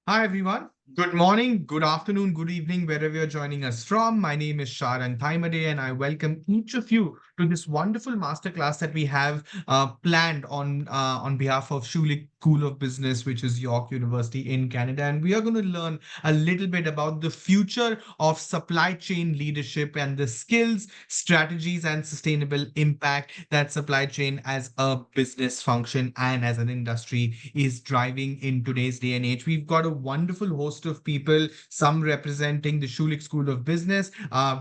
Hi, everyone. Good morning, good afternoon, good evening, wherever you're joining us from. My name is Sharan Taimade, and I welcome each of you to this wonderful masterclass that we have planned on behalf of Schulich School of Business, which is York University in Canada. And we are going to learn a little bit about the future of supply chain leadership and the skills, strategies, and sustainable impact that supply chain as a business function and as an industry is driving in today's day and age. We've got a wonderful host of people, some representing the Schulich School of Business.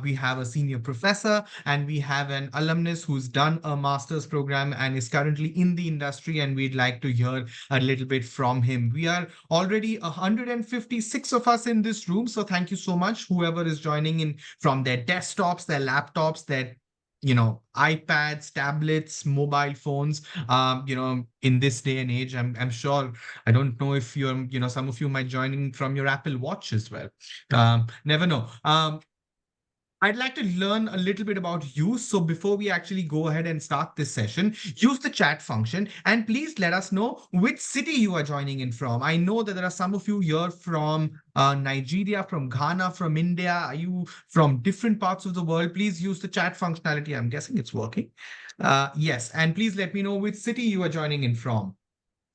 We have a senior professor and we have an alumnus who's done a master's program and is currently in the industry. And we'd like to hear a little bit from him. We are already 156 of us in this room. So thank you so much, whoever is joining in from their desktops, their laptops, their iPads, tablets, mobile phones. In this day and age, I'm sure. I don't know if some of you might join in from your Apple Watch as well. Never know. I'd like to learn a little bit about you. So before we actually go ahead and start this session, use the chat function and please let us know which city you are joining in from. I know that there are some of you here from Nigeria, from Ghana, from India. Are you from different parts of the world? Please use the chat functionality. I'm guessing it's working. Yes. And please let me know which city you are joining in from.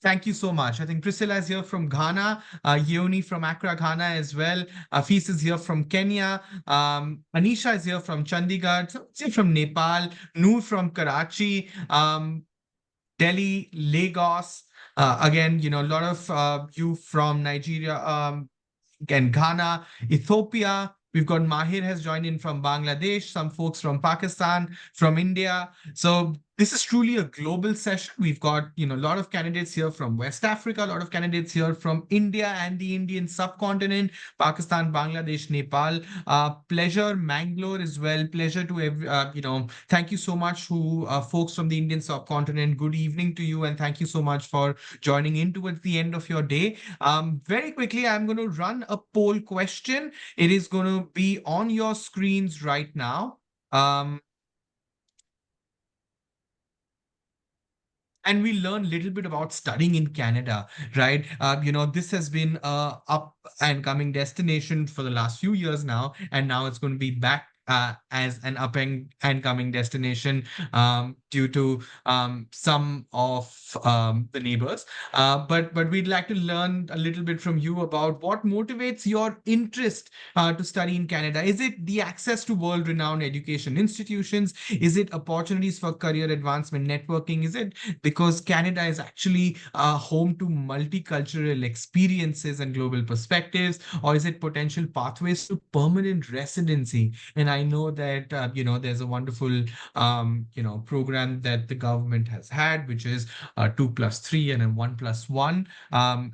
Thank you so much. I think Priscilla is here from Ghana, Yoni from Accra, Ghana as well. Afis is here from Kenya. Anisha is here from Chandigarh. Someone's here from Nepal. Noor from Karachi. Delhi, Lagos. Again, a lot of you from Nigeria, and Ghana, Ethiopia. We've got Mahir has joined in from Bangladesh, some folks from Pakistan, from India. So this is truly a global session. We've got, a lot of candidates here from West Africa, a lot of candidates here from India and the Indian subcontinent, Pakistan, Bangladesh, Nepal. Pleasure, Mangalore as well. Pleasure to thank you so much who folks from the Indian subcontinent. Good evening to you, and thank you so much for joining in towards the end of your day. Very quickly, I'm going to run a poll question. It is going to be on your screens right now. And we learn a little bit about studying in Canada, right? This has been a up and coming destination for the last few years now, and now it's going to be back as an up and coming destination due to some of the neighbors. But we'd like to learn a little bit from you about what motivates your interest to study in Canada. Is it the access to world-renowned education institutions? Is it opportunities for career advancement networking? Is it because Canada is actually home to multicultural experiences and global perspectives, or is it potential pathways to permanent residency? And I know that there's a wonderful program that the government has had, which is 2+3 and a 1+1,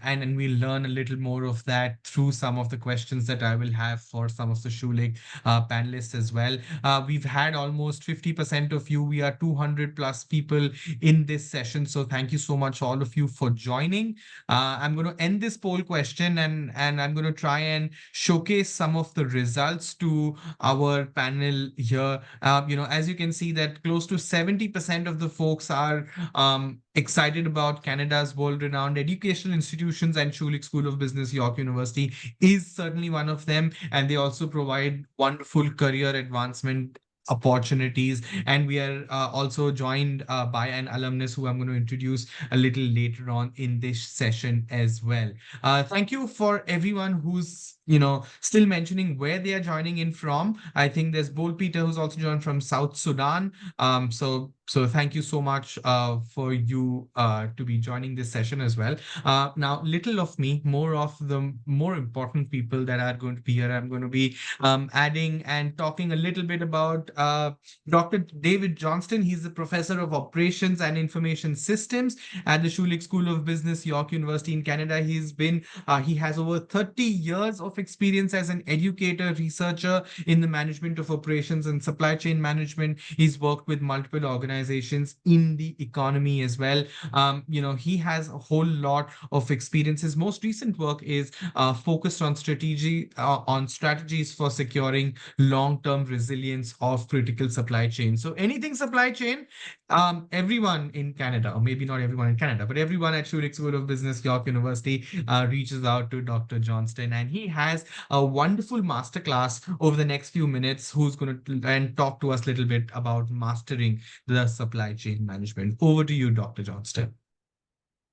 and we'll learn a little more of that through some of the questions that I will have for some of the Schulich panelists as well. We've had almost 50% of you. We are 200 plus people in this session. So thank you so much, all of you, for joining. I'm going to end this poll question and I'm going to try and showcase some of the results to our panel here. As you can see that close to 70% of the folks are excited about Canada's world-renowned educational institutions, and Schulich School of Business, York University is certainly one of them. And they also provide wonderful career advancement opportunities. And we are also joined by an alumnus who I'm going to introduce a little later on in this session as well. Thank you for everyone who's still mentioning where they are joining in from. I think there's Bol Peter who's also joined from South Sudan. So thank you so much for you to be joining this session as well. Now, little of me, more of the more important people that are going to be here. I'm going to be adding and talking a little bit about Dr. David Johnston. He's the professor of operations and information systems at the Schulich School of Business, York University in Canada. He has over 30 years of experience as an educator, researcher in the management of operations and supply chain management. He's worked with multiple organizations in the economy as well. He has a whole lot of experience. His most recent work is focused on strategies for securing long-term resilience of critical supply chain. So anything supply chain, Everyone in Canada, or maybe not everyone in Canada, but everyone at Schulich School of Business, York University, reaches out to Dr. Johnston, and he has a wonderful masterclass over the next few minutes, who's going to and talk to us a little bit about mastering the supply chain management. Over to you, Dr. Johnston.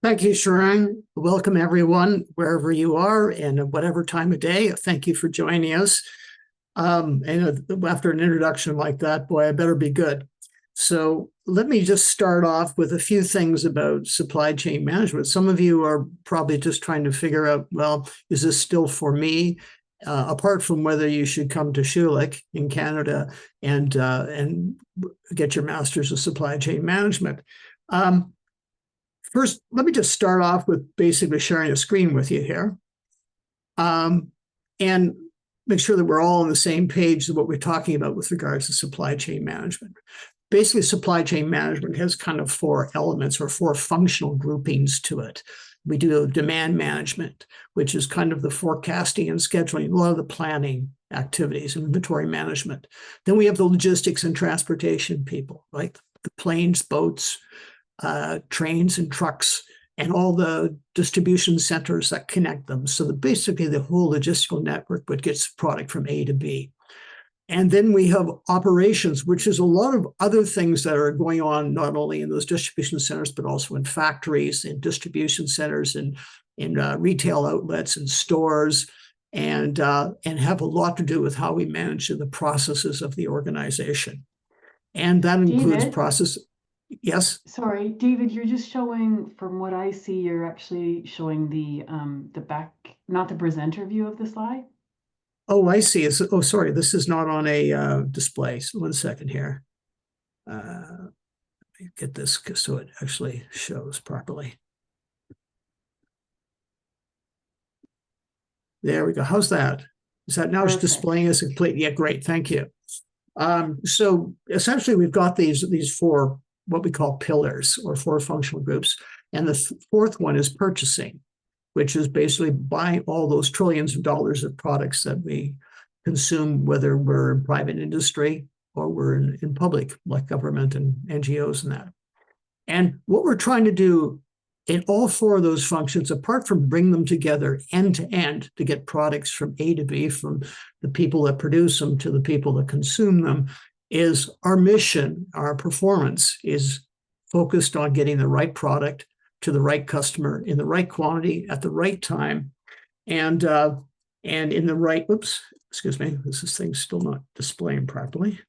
Thank you, Sharang. Welcome, everyone, wherever you are and whatever time of day. Thank you for joining us. And after an introduction like that, boy, I better be good. So let me just start off with a few things about supply chain management. Some of you are probably just trying to figure out, well, is this still for me? Apart from whether you should come to Schulich in Canada and get your master's of supply chain management. First, let me just start off with basically sharing a screen with you here, and make sure that we're all on the same page of what we're talking about with regards to supply chain management. Basically, supply chain management has kind of 4 elements or 4 functional groupings to it. We do demand management, which is kind of the forecasting and scheduling, a lot of the planning activities, inventory management. Then we have the logistics and transportation people, like the planes, boats, trains and trucks, and all the distribution centers that connect them. So basically the whole logistical network that gets product from A to B. And then we have operations, which is a lot of other things that are going on, not only in those distribution centers, but also in factories, in distribution centers, and in retail outlets and stores, and have a lot to do with how we manage the processes of the organization. And that includes process. Yes. Sorry, David, you're just showing, from what I see, you're actually showing the back, not the presenter view of the slide. Oh, I see. Oh, sorry, this is not on a display. So 1 second here. Let me get this so it actually shows properly. There we go. How's that? Is that now? Perfect. It's displaying as complete? Yeah, great. Thank you. So essentially, we've got these 4 what we call pillars, or 4 functional groups, and the 4th one is purchasing, which is basically buying all those trillions of dollars of products that we consume, whether we're in private industry or we're in public, like government and NGOs and that. And what we're trying to do in all 4 of those functions, apart from bring them together end to end to get products from A to B, from the people that produce them to the people that consume them, is our mission, our performance is focused on getting the right product to the right customer in the right quantity at the right time, and in the right, oops, excuse me, this thing's still not displaying properly.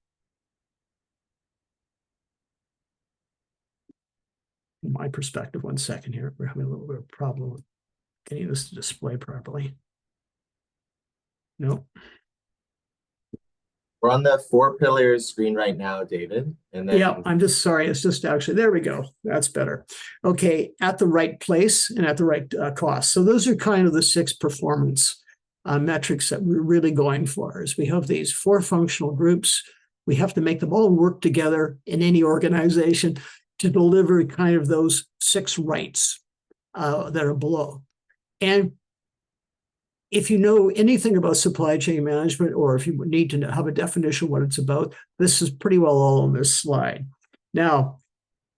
From my perspective, 1 second here, we're having a little bit of a problem with getting this to display properly. Nope. We're on the 4 pillars screen right now, David. And then yeah, I'm just sorry. It's just actually, there we go. That's better. Okay, at the right place and at the right cost. So those are kind of the 6 performance metrics that we're really going for. Is we have these 4 functional groups. We have to make them all work together in any organization to deliver kind of those 6 rights that are below. And if you know anything about supply chain management, or if you need to have a definition of what it's about, this is pretty well all on this slide. Now,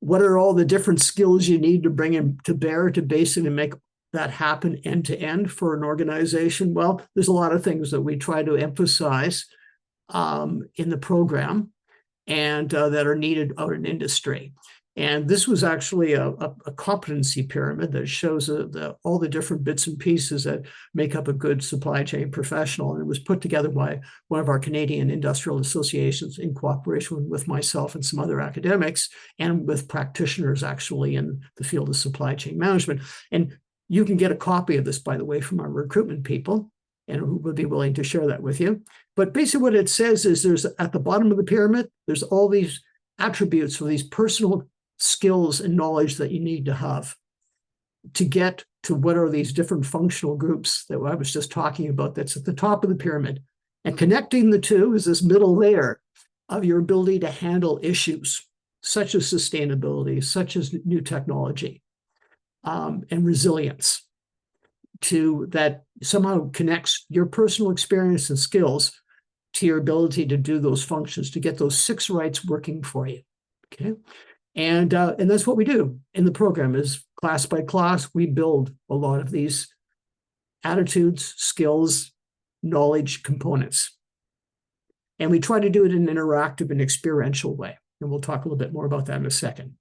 what are all the different skills you need to bring in to bear to basically make that happen end to end for an organization? Well, there's a lot of things that we try to emphasize in the program and that are needed out in industry. And this was actually a competency pyramid that shows all the different bits and pieces that make up a good supply chain professional. And it was put together by one of our Canadian industrial associations in cooperation with myself and some other academics, and with practitioners actually in the field of supply chain management. And you can get a copy of this, by the way, from our recruitment people, and who would be willing to share that with you. But basically what it says is there's, at the bottom of the pyramid, there's all these attributes or these personal skills and knowledge that you need to have to get to what are these different functional groups that I was just talking about that's at the top of the pyramid. And connecting the two is this middle layer of your ability to handle issues such as sustainability, such as new technology, and resilience, to that somehow connects your personal experience and skills to your ability to do those functions, to get those 6 rights working for you. Okay. And that's what we do in the program is class by class, we build a lot of these attitudes, skills, knowledge components. And we try to do it in an interactive and experiential way. And we'll talk a little bit more about that in a second.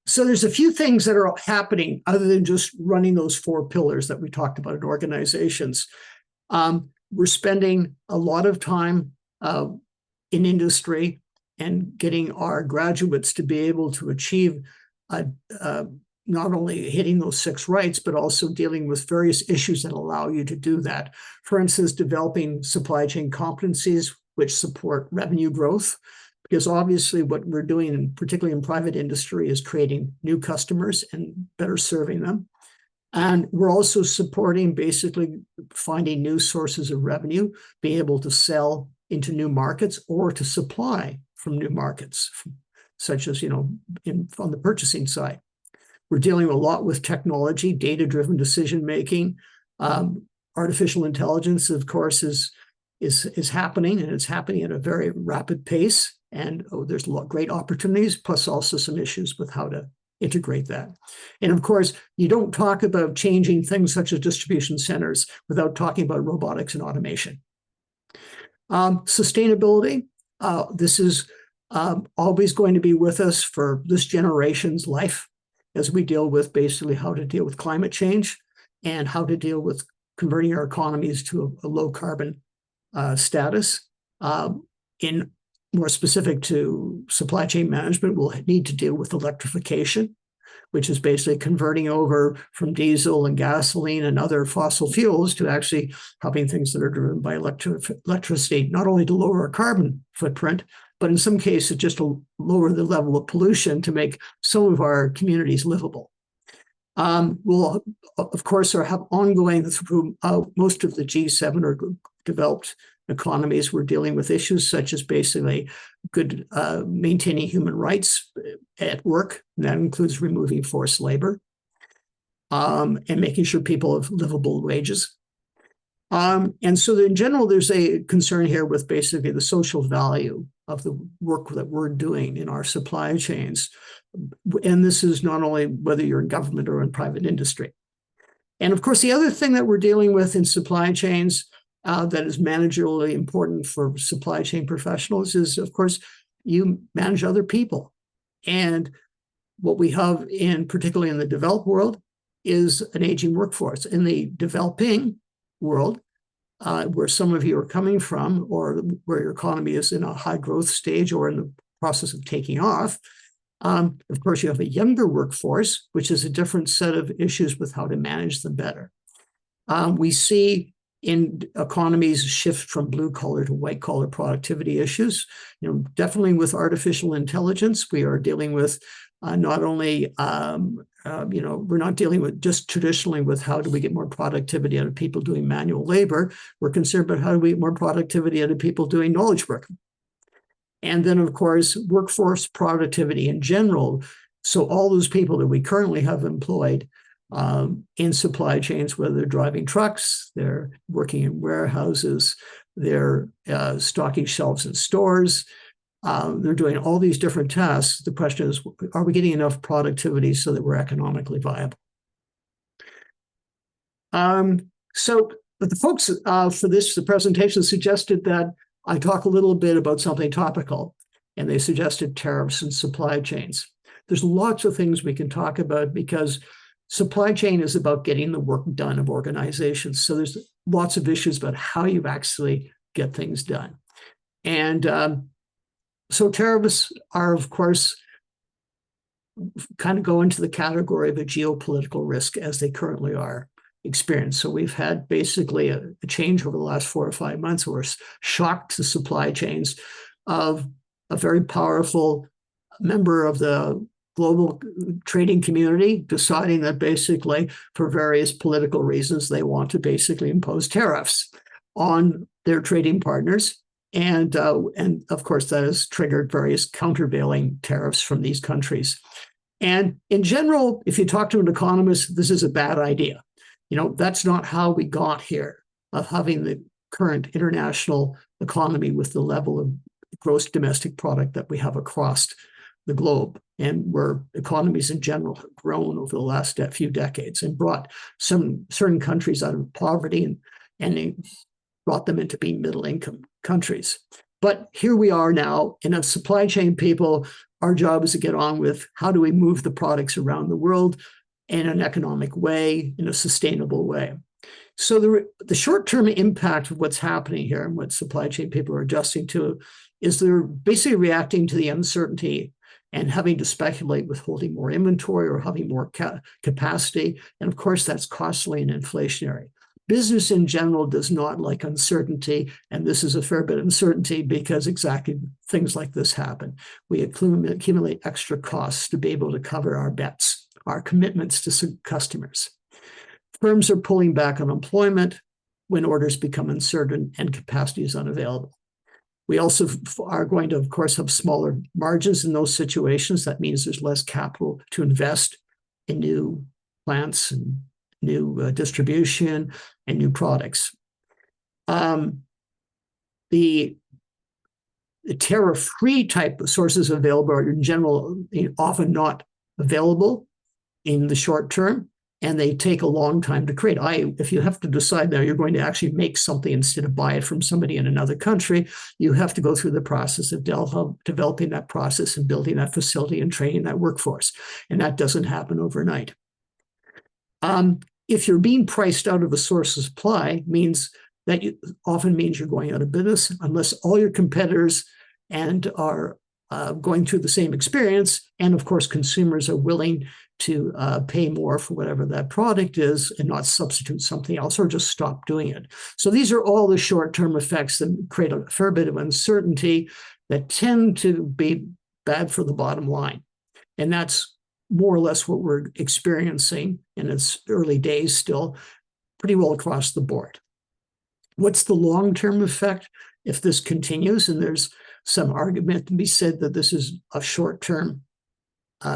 So there's a few things that are happening other than just running those 4 pillars that we talked about in organizations. We're spending a lot of time in industry and getting our graduates to be able to achieve not only hitting those 6 rights, but also dealing with various issues that allow you to do that. For instance, developing supply chain competencies which support revenue growth, because obviously what we're doing, particularly in private industry, is creating new customers and better serving them. And we're also supporting basically finding new sources of revenue, being able to sell into new markets or to supply from new markets, such as, on the purchasing side. We're dealing a lot with technology, data-driven decision-making. Artificial intelligence, of course, is happening, and it's happening at a very rapid pace. And there's a lot of great opportunities, plus also some issues with how to integrate that. And of course, you don't talk about changing things such as distribution centers without talking about robotics and automation. Sustainability, this is always going to be with us for this generation's life as we deal with basically how to deal with climate change and how to deal with converting our economies to a low carbon status. In more specific to supply chain management, we'll need to deal with electrification, which is basically converting over from diesel and gasoline and other fossil fuels to actually having things that are driven by electricity, not only to lower our carbon footprint, but in some cases just to lower the level of pollution to make some of our communities livable. We'll, of course, have ongoing through most of the G7 or developed economies. We're dealing with issues such as basically good maintaining human rights at work. And that includes removing forced labor and making sure people have livable wages. And so in general, there's a concern here with basically the social value of the work that we're doing in our supply chains. And this is not only whether you're in government or in private industry. And of course, the other thing that we're dealing with in supply chains that is managerially important for supply chain professionals is, of course, you manage other people. And what we have particularly in the developed world, is an aging workforce. In the developing world, where some of you are coming from, or where your economy is in a high growth stage or in the process of taking off, of course, you have a younger workforce, which is a different set of issues with how to manage them better. We see in economies shift from blue collar to white collar productivity issues. Definitely with artificial intelligence, we are dealing with not only, we're not dealing with just traditionally with how do we get more productivity out of people doing manual labor. We're concerned about how do we get more productivity out of people doing knowledge work. And then, of course, workforce productivity in general. So all those people that we currently have employed in supply chains, whether they're driving trucks, they're working in warehouses, they're stocking shelves in stores, they're doing all these different tasks. The question is, are we getting enough productivity so that we're economically viable? But the folks for the presentation suggested that I talk a little bit about something topical, and they suggested tariffs and supply chains. There's lots of things we can talk about because supply chain is about getting the work done of organizations. So there's lots of issues about how you actually get things done. And so tariffs are, of course, kind of go into the category of a geopolitical risk as they currently are experienced. So we've had basically a change over the last 4 or 5 months where it's shocked the supply chains of a very powerful member of the global trading community deciding that basically for various political reasons, they want to basically impose tariffs on their trading partners. And of course, that has triggered various countervailing tariffs from these countries. And in general, if you talk to an economist, this is a bad idea. That's not how we got here, of having the current international economy with the level of gross domestic product that we have across the globe, and where economies in general have grown over the last few decades and brought some certain countries out of poverty and brought them into being middle-income countries. But here we are now in a supply chain people. Our job is to get on with how do we move the products around the world in an economic way, in a sustainable way. So the short-term impact of what's happening here and what supply chain people are adjusting to is they're basically reacting to the uncertainty and having to speculate with holding more inventory or having more capacity. And of course, that's costly and inflationary. Business in general does not like uncertainty, and this is a fair bit of uncertainty because exactly things like this happen. We accumulate extra costs to be able to cover our bets, our commitments to customers. Firms are pulling back on employment when orders become uncertain and capacity is unavailable. We also are going to, of course, have smaller margins in those situations. That means there's less capital to invest in new plants and new distribution and new products. The tariff-free type of sources available are in general often not available in the short term, and they take a long time to create. If you have to decide now you're going to actually make something instead of buy it from somebody in another country, you have to go through the process of developing that process and building that facility and training that workforce. And that doesn't happen overnight. If you're being priced out of a source of supply, often means you're going out of business unless all your competitors are going through the same experience. And of course, consumers are willing to pay more for whatever that product is and not substitute something else or just stop doing it. So these are all the short-term effects that create a fair bit of uncertainty that tend to be bad for the bottom line. And that's more or less what we're experiencing in its early days still, pretty well across the board. What's the long-term effect if this continues? And there's some argument to be said that this is a short-term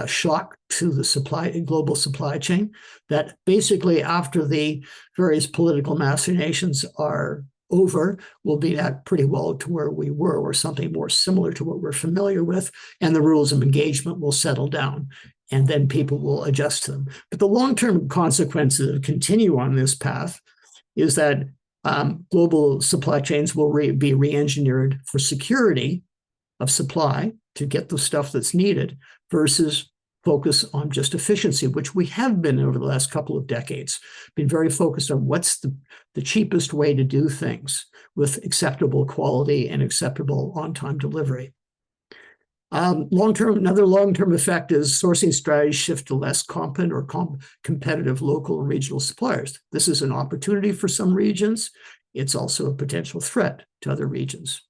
shock to the global supply chain, that basically after the various political machinations are over, we'll be at pretty well to where we were or something more similar to what we're familiar with, and the rules of engagement will settle down, and then people will adjust to them. But the long-term consequences of continue on this path is that global supply chains will be re-engineered for security of supply to get the stuff that's needed versus focus on just efficiency, which we have been over the last couple of decades, been very focused on what's the cheapest way to do things with acceptable quality and acceptable on-time delivery. Another long-term effect is sourcing strategies shift to less competent or competitive local and regional suppliers. This is an opportunity for some regions. It's also a potential threat to other regions.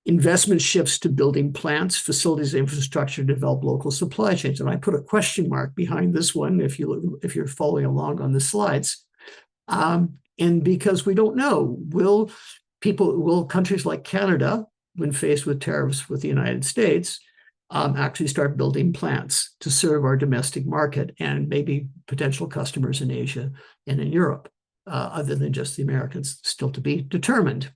Investment shifts to building plants, facilities, infrastructure to develop local supply chains. And I put a question mark behind this one if you're following along on the slides. And because we don't know, will countries like Canada, when faced with tariffs with the United States, actually start building plants to serve our domestic market and maybe potential customers in Asia and in Europe, other than just the Americans, still to be determined.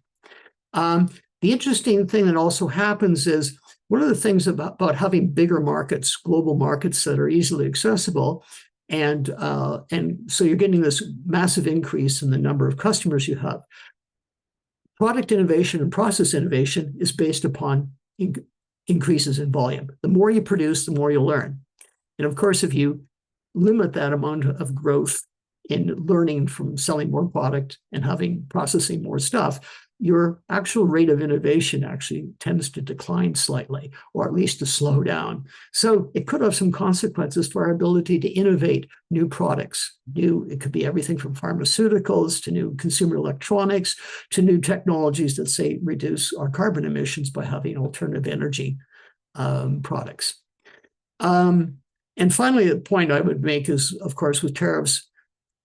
The interesting thing that also happens is one of the things about having bigger markets, global markets that are easily accessible, and so you're getting this massive increase in the number of customers you have. Product innovation and process innovation is based upon increases in volume. The more you produce, the more you learn. And of course, if you limit that amount of growth in learning from selling more product and processing more stuff, your actual rate of innovation actually tends to decline slightly, or at least to slow down. So it could have some consequences for our ability to innovate new products. It could be everything from pharmaceuticals to new consumer electronics to new technologies that say reduce our carbon emissions by having alternative energy products. And finally, the point I would make is, of course, with tariffs,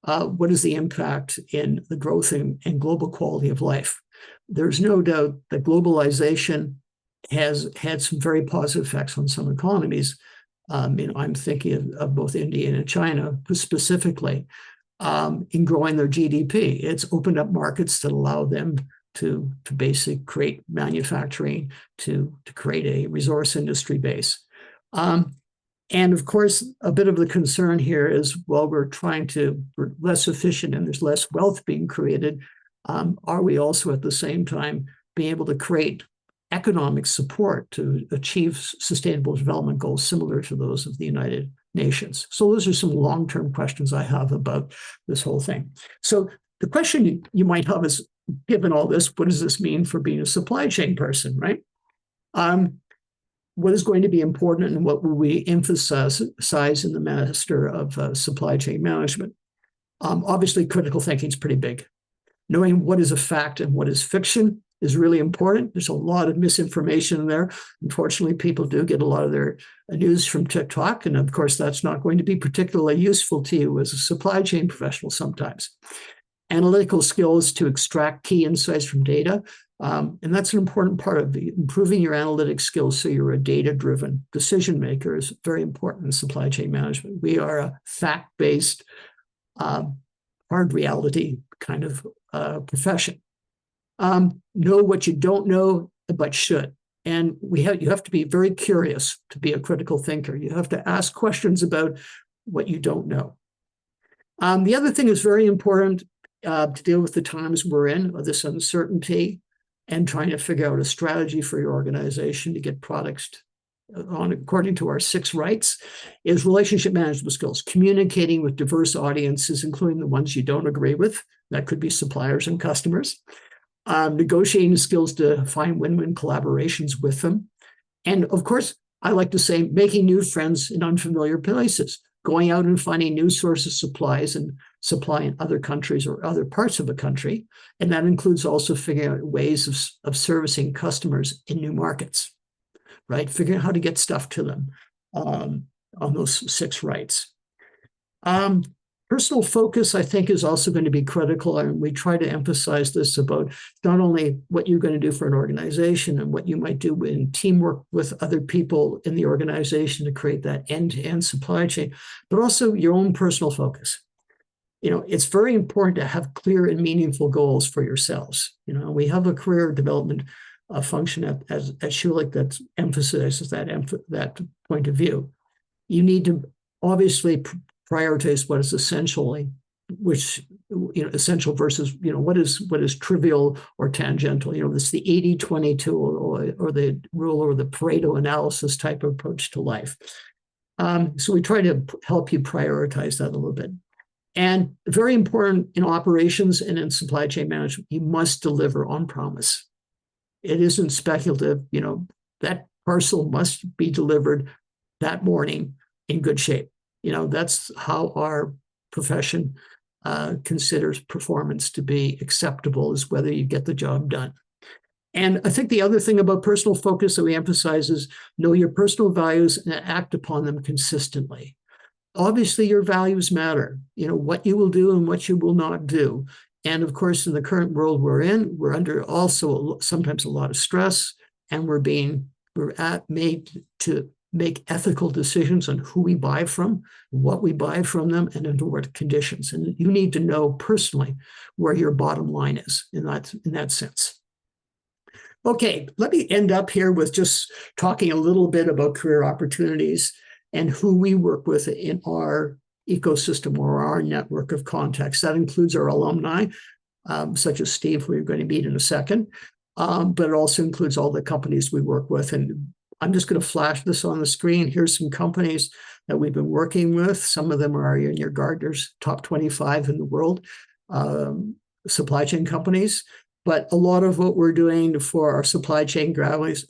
what is the impact in the growth and global quality of life? There's no doubt that globalization has had some very positive effects on some economies. I'm thinking of both India and China specifically in growing their GDP. It's opened up markets that allow them to basically create manufacturing, to create a resource industry base. And of course, a bit of the concern here is, well, we're less efficient and there's less wealth being created. Are we also at the same time being able to create economic support to achieve sustainable development goals similar to those of the United Nations? So those are some long-term questions I have about this whole thing. So the question you might have is, given all this, what does this mean for being a supply chain person, right? What is going to be important and what will we emphasize in the Master of Supply Chain Management? Obviously, critical thinking is pretty big. Knowing what is a fact and what is fiction is really important. There's a lot of misinformation in there. Unfortunately, people do get a lot of their news from TikTok. And of course, that's not going to be particularly useful to you as a supply chain professional sometimes. Analytical skills to extract key insights from data. And that's an important part of improving your analytic skills so you're a data-driven decision maker is very important in supply chain management. We are a fact-based, hard reality kind of profession. Know what you don't know, but should. And you have to be very curious to be a critical thinker. You have to ask questions about what you don't know. The other thing is very important to deal with the times we're in, this uncertainty, and trying to figure out a strategy for your organization to get products on according to our 6 rights, is relationship management skills, communicating with diverse audiences, including the ones you don't agree with. That could be suppliers and customers. Negotiating skills to find win-win collaborations with them. And of course, I like to say, making new friends in unfamiliar places, going out and finding new sources of supplies and supply in other countries or other parts of a country. And that includes also figuring out ways of servicing customers in new markets, right? Figuring out how to get stuff to them on those 6 rights. Personal focus, I think, is also going to be critical. And we try to emphasize this about not only what you're going to do for an organization and what you might do in teamwork with other people in the organization to create that end-to-end supply chain, but also your own personal focus. It's very important to have clear and meaningful goals for yourselves. We have a career development function at Schulich that emphasizes that point of view. You need to obviously prioritize what is essentially, essential versus, what is trivial or tangential. This is the 80-20 tool or the rule or the Pareto analysis type of approach to life. So we try to help you prioritize that a little bit. And very important in operations and in supply chain management, you must deliver on promise. It isn't speculative. That parcel must be delivered that morning in good shape. That's how our profession considers performance to be acceptable, is whether you get the job done. And I think the other thing about personal focus that we emphasize is know your personal values and act upon them consistently. Obviously, your values matter, what you will do and what you will not do. And of course, in the current world we're in, we're under also sometimes a lot of stress, and we're made to make ethical decisions on who we buy from, what we buy from them, and under what conditions. And you need to know personally where your bottom line is in that sense. Okay, let me end up here with just talking a little bit about career opportunities and who we work with in our ecosystem or our network of contacts. That includes our alumni, such as Steve, who you're going to meet in a second, but it also includes all the companies we work with. And I'm just going to flash this on the screen. Here's some companies that we've been working with. Some of them are in your Gartner's top 25 in the world, supply chain companies. But a lot of what we're doing for our supply chain graduates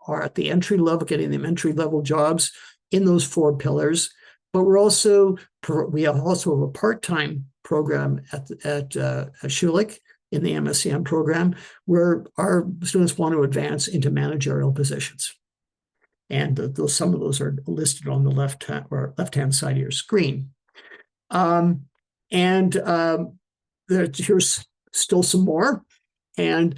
are at the entry level, getting them entry-level jobs in those 4 pillars. But we also have a part-time program at Schulich in the MSCM program, where our students want to advance into managerial positions. And some of those are listed on the left-hand side of your screen. Here's still some more. And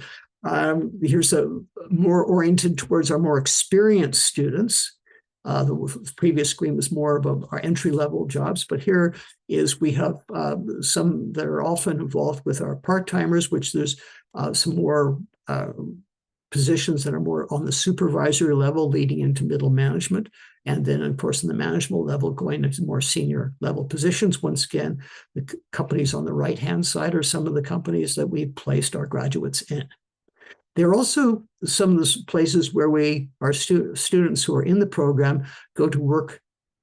here's a more oriented towards our more experienced students. The previous screen was more of our entry-level jobs, but here is we have some that are often involved with our part-timers, which there's some more positions that are more on the supervisory level leading into middle management. And then, of course, in the management level, going into more senior level positions. Once again, the companies on the right-hand side are some of the companies that we've placed our graduates in. There are also some of the places where our students who are in the program go to work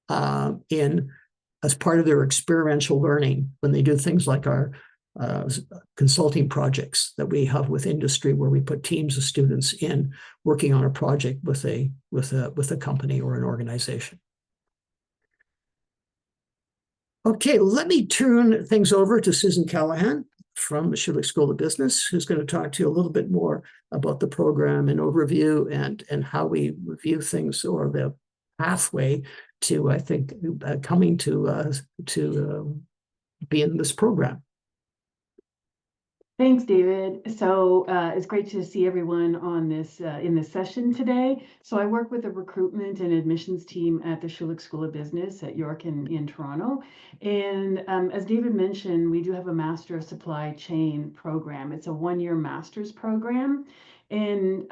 as part of their experiential learning when they do things like our consulting projects that we have with industry, where we put teams of students in working on a project with a company or an organization. Okay, let me turn things over to Susan Callahan from the Schulich School of Business, who's going to talk to you a little bit more about the program and overview and how we review things, or the pathway to, I think, coming to be in this program. Thanks, David. So it's great to see everyone on this in this session today. So I work with the recruitment and admissions team at the Schulich School of Business at York in Toronto. And as David mentioned, we do have a Master of Supply Chain program. It's a one-year master's program. And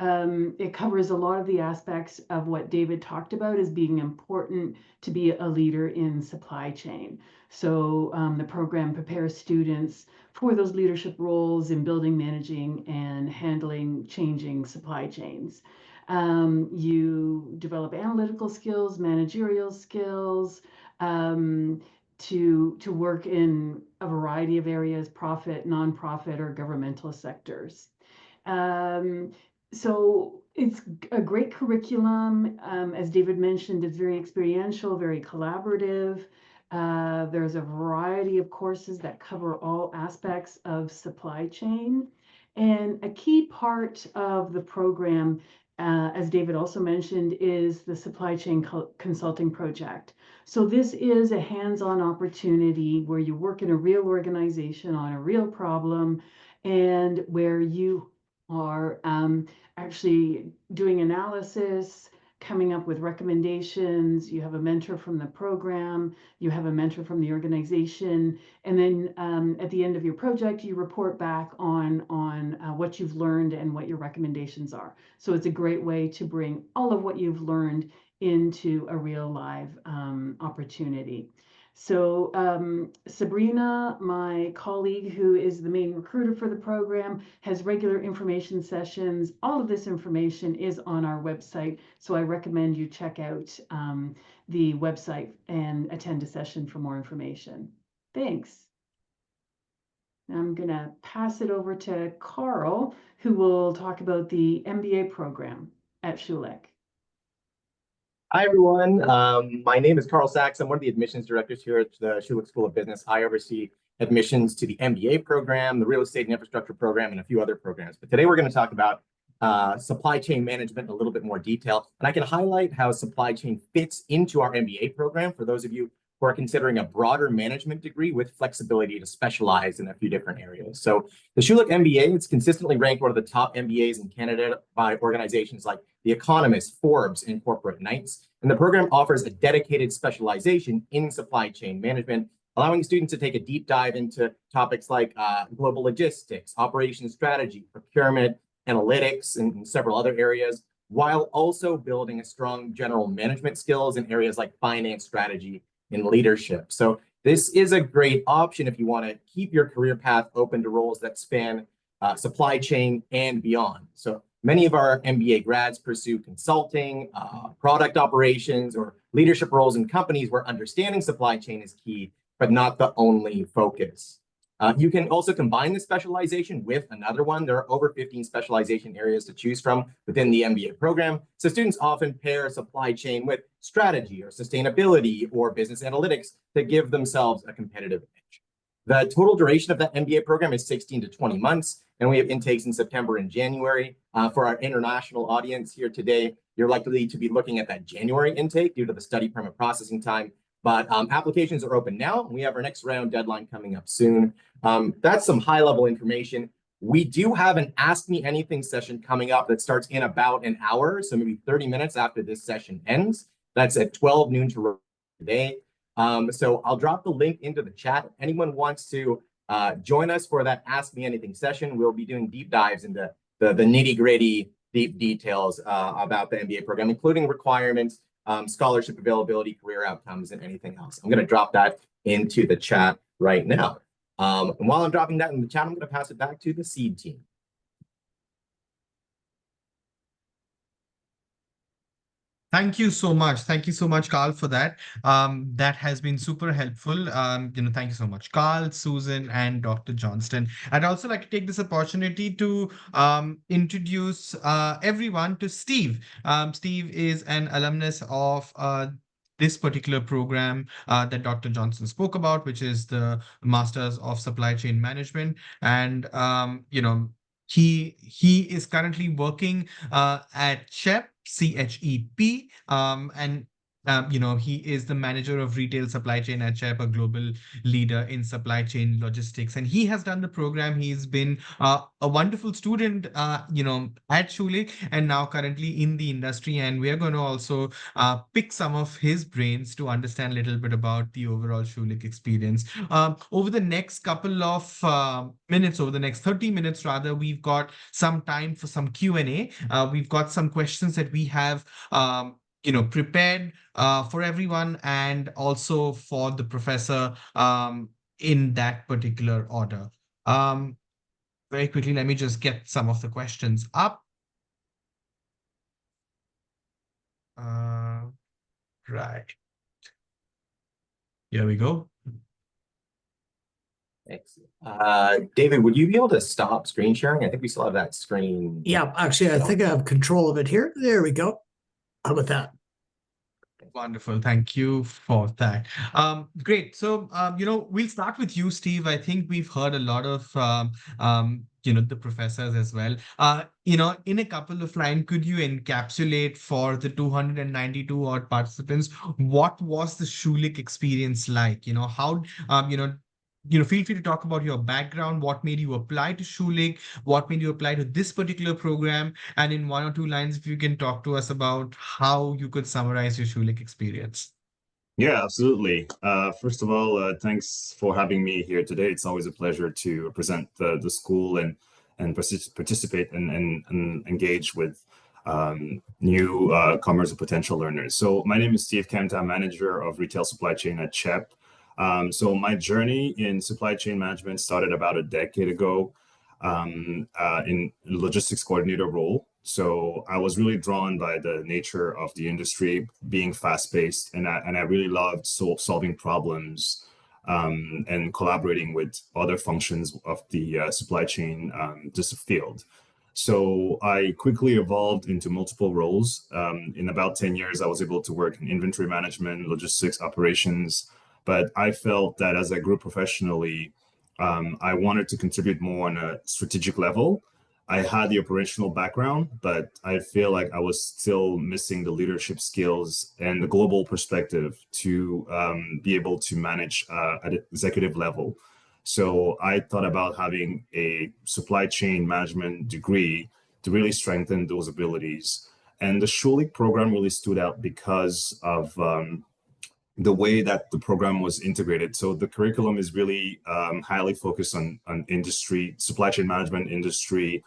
it covers a lot of the aspects of what David talked about as being important to be a leader in supply chain. So the program prepares students for those leadership roles in building, managing, and handling changing supply chains. You develop analytical skills, managerial skills, to work in a variety of areas, profit, nonprofit, or governmental sectors. So it's a great curriculum. As David mentioned, it's very experiential, very collaborative. There's a variety of courses that cover all aspects of supply chain. And a key part of the program, as David also mentioned, is the Supply Chain Consulting Project. So this is a hands-on opportunity where you work in a real organization on a real problem, and where you are actually doing analysis, coming up with recommendations. You have a mentor from the program, you have a mentor from the organization, and then at the end of your project, you report back on what you've learned and what your recommendations are. So it's a great way to bring all of what you've learned into a real live opportunity. So Sabrina, my colleague who is the main recruiter for the program, has regular information sessions. All of this information is on our website, so I recommend you check out the website and attend a session for more information. Thanks. I'm going to pass it over to Carl, who will talk about the MBA program at Schulich. Hi, everyone. My name is Carl Sachs. I'm one of the admissions directors here at the Schulich School of Business. I oversee admissions to the MBA program, the real estate and infrastructure program, and a few other programs. But today we're going to talk about supply chain management in a little bit more detail. And I can highlight how supply chain fits into our MBA program for those of you who are considering a broader management degree with flexibility to specialize in a few different areas. So the Schulich MBA, it's consistently ranked one of the top MBAs in Canada by organizations like The Economist, Forbes, and Corporate Knights. And the program offers a dedicated specialization in supply chain management, allowing students to take a deep dive into topics like global logistics, operations strategy, procurement, analytics, and several other areas, while also building a strong general management skills in areas like finance strategy and leadership. So this is a great option if you want to keep your career path open to roles that span supply chain and beyond. So many of our MBA grads pursue consulting, product operations, or leadership roles in companies where understanding supply chain is key, but not the only focus. You can also combine this specialization with another one. There are over 15 specialization areas to choose from within the MBA program. So students often pair supply chain with strategy or sustainability or business analytics to give themselves a competitive edge. The total duration of that MBA program is 16 to 20 months, and we have intakes in September and January. For our international audience here today, you're likely to be looking at that January intake due to the study permit processing time. But applications are open now. We have our next round deadline coming up soon. That's some high-level information. We do have an Ask Me Anything session coming up that starts in about an hour, so maybe 30 minutes after this session ends. That's at 12 noon today. So I'll drop the link into the chat. If anyone wants to join us for that Ask Me Anything session, we'll be doing deep dives into the nitty-gritty, deep details about the MBA program, including requirements, scholarship availability, career outcomes, and anything else. I'm going to drop that into the chat right now. And while I'm dropping that in the chat, I'm going to pass it back to the SEED team. Thank you so much. Thank you so much, Carl, for that. That has been super helpful. Thank you so much, Carl, Susan, and Dr. Johnston. I'd also like to take this opportunity to introduce everyone to Steve. Steve is an alumnus of this particular program that Dr. Johnston spoke about, which is the Masters of Supply Chain Management. And he is currently working at CHEP, CHEP, and he is the manager of retail supply chain at CHEP, a global leader in supply chain logistics. And he has done the program. He's been a wonderful student, at Schulich, and now currently in the industry. And we are going to also pick some of his brains to understand a little bit about the overall Schulich experience. Over the next couple of minutes, over the next 30 minutes rather, we've got some time for some Q&A. We've got some questions that we have prepared for everyone, and also for the professor in that particular order. Very quickly, let me just get some of the questions up. Right. Here we go. Excellent. David, would you be able to stop screen sharing? I think we still have that screen. Yeah, actually, I think I have control of it here. There we go. How about that? Wonderful. Thank you for that. Great. So, we'll start with you, Steve. I think we've heard a lot of, the professors as well. In a couple of lines, could you encapsulate for the 292 odd participants, what was the Schulich experience like? How, feel free to talk about your background, what made you apply to Schulich, what made you apply to this particular program, and in 1 or 2 lines, if you can talk to us about how you could summarize your Schulich experience. Yeah, absolutely. First of all, thanks for having me here today. It's always a pleasure to present the school and participate and engage with newcomers and potential learners. So my name is Steve Kemp. I'm manager of retail supply chain at CHEP. So my journey in supply chain management started about a decade ago in logistics coordinator role. So I was really drawn by the nature of the industry being fast-paced, and I really loved solving problems and collaborating with other functions of the supply chain just field. So I quickly evolved into multiple roles. In about 10 years, I was able to work in inventory management, logistics operations, but I felt that as I grew professionally, I wanted to contribute more on a strategic level. I had the operational background, but I feel like I was still missing the leadership skills and the global perspective to be able to manage at an executive level. So I thought about having a supply chain management degree to really strengthen those abilities. And the Schulich program really stood out because of the way that the program was integrated. So the curriculum is really highly focused on industry, supply chain management industry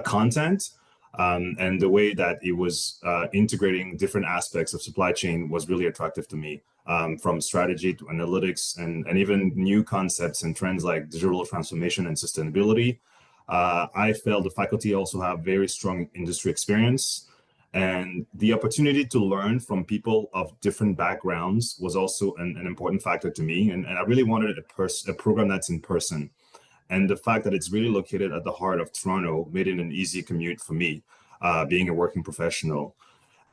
content. And the way that it was integrating different aspects of supply chain was really attractive to me, from strategy to analytics and even new concepts and trends like digital transformation and sustainability. I felt the faculty also have very strong industry experience. And the opportunity to learn from people of different backgrounds was also an important factor to me. And I really wanted a program that's in person. And the fact that it's really located at the heart of Toronto made it an easy commute for me, being a working professional.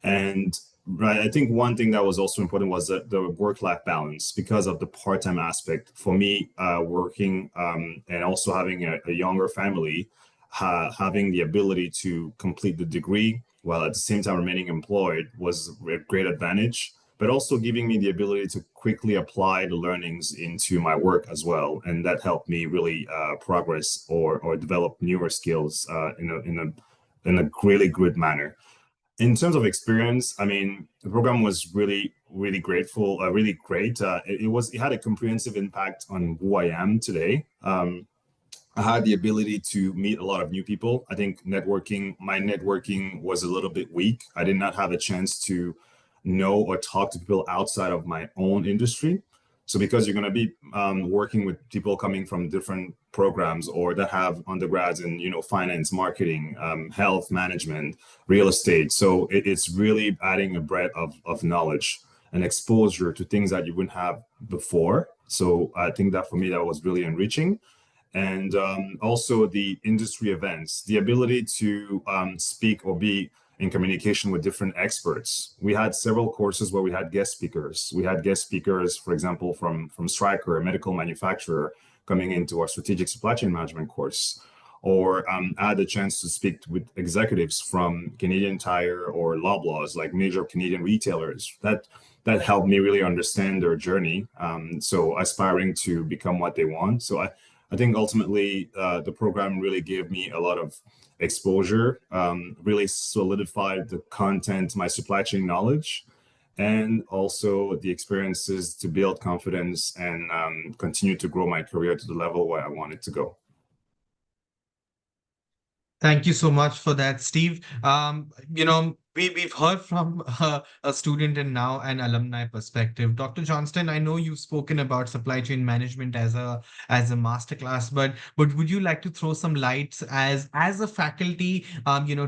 And I think one thing that was also important was the work-life balance because of the part-time aspect. For me, working and also having a younger family, having the ability to complete the degree while at the same time remaining employed was a great advantage, but also giving me the ability to quickly apply the learnings into my work as well. And that helped me really progress or develop newer skills in a really good manner. In terms of experience, I mean, the program was really great. It had a comprehensive impact on who I am today. I had the ability to meet a lot of new people. I think my networking was a little bit weak. I did not have a chance to know or talk to people outside of my own industry. So because you're going to be working with people coming from different programs or that have undergrads in, finance, marketing, health management, real estate. So it's really adding a breadth of knowledge and exposure to things that you wouldn't have before. So I think that for me, that was really enriching. And also the industry events, the ability to speak or be in communication with different experts. We had several courses where we had guest speakers. We had guest speakers, for example, from Stryker, a medical manufacturer, coming into our strategic supply chain management course. Or I had the chance to speak with executives from Canadian Tire or Loblaws, like major Canadian retailers. That helped me really understand their journey. So aspiring to become what they want. So I think ultimately the program really gave me a lot of exposure, really solidified the content, my supply chain knowledge, and also the experiences to build confidence and continue to grow my career to the level where I wanted to go. Thank you so much for that, Steve. We've heard from a student and now an alumni perspective. Dr. Johnston, I know you've spoken about supply chain management as a masterclass, but would you like to throw some lights as a faculty,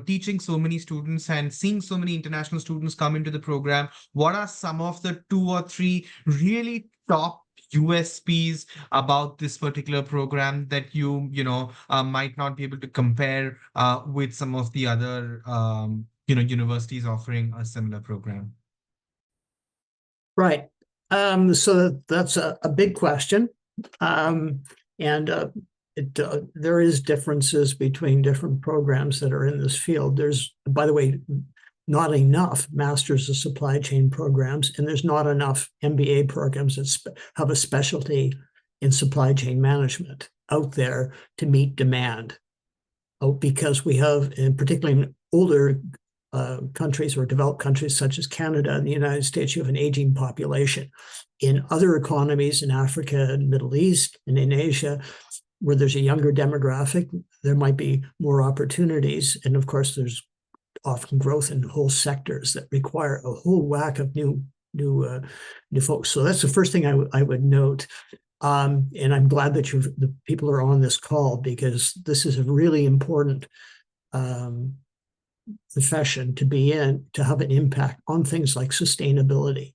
teaching so many students and seeing so many international students come into the program? What are some of the 2 or 3 really top USPs about this particular program that you might not be able to compare with some of the other universities offering a similar program? Right. So that's a big question. There is differences between different programs that are in this field. There's, by the way, not enough Masters of Supply Chain programs, and there's not enough MBA programs that have a specialty in supply chain management out there to meet demand. Because we have, and particularly in older countries or developed countries such as Canada and the United States, you have an aging population. In other economies in Africa and Middle East and in Asia, where there's a younger demographic, there might be more opportunities. And of course, there's often growth in whole sectors that require a whole whack of new folks. So that's the first thing I would note. And I'm glad that the people are on this call, because this is a really important profession to be in, to have an impact on things like sustainability.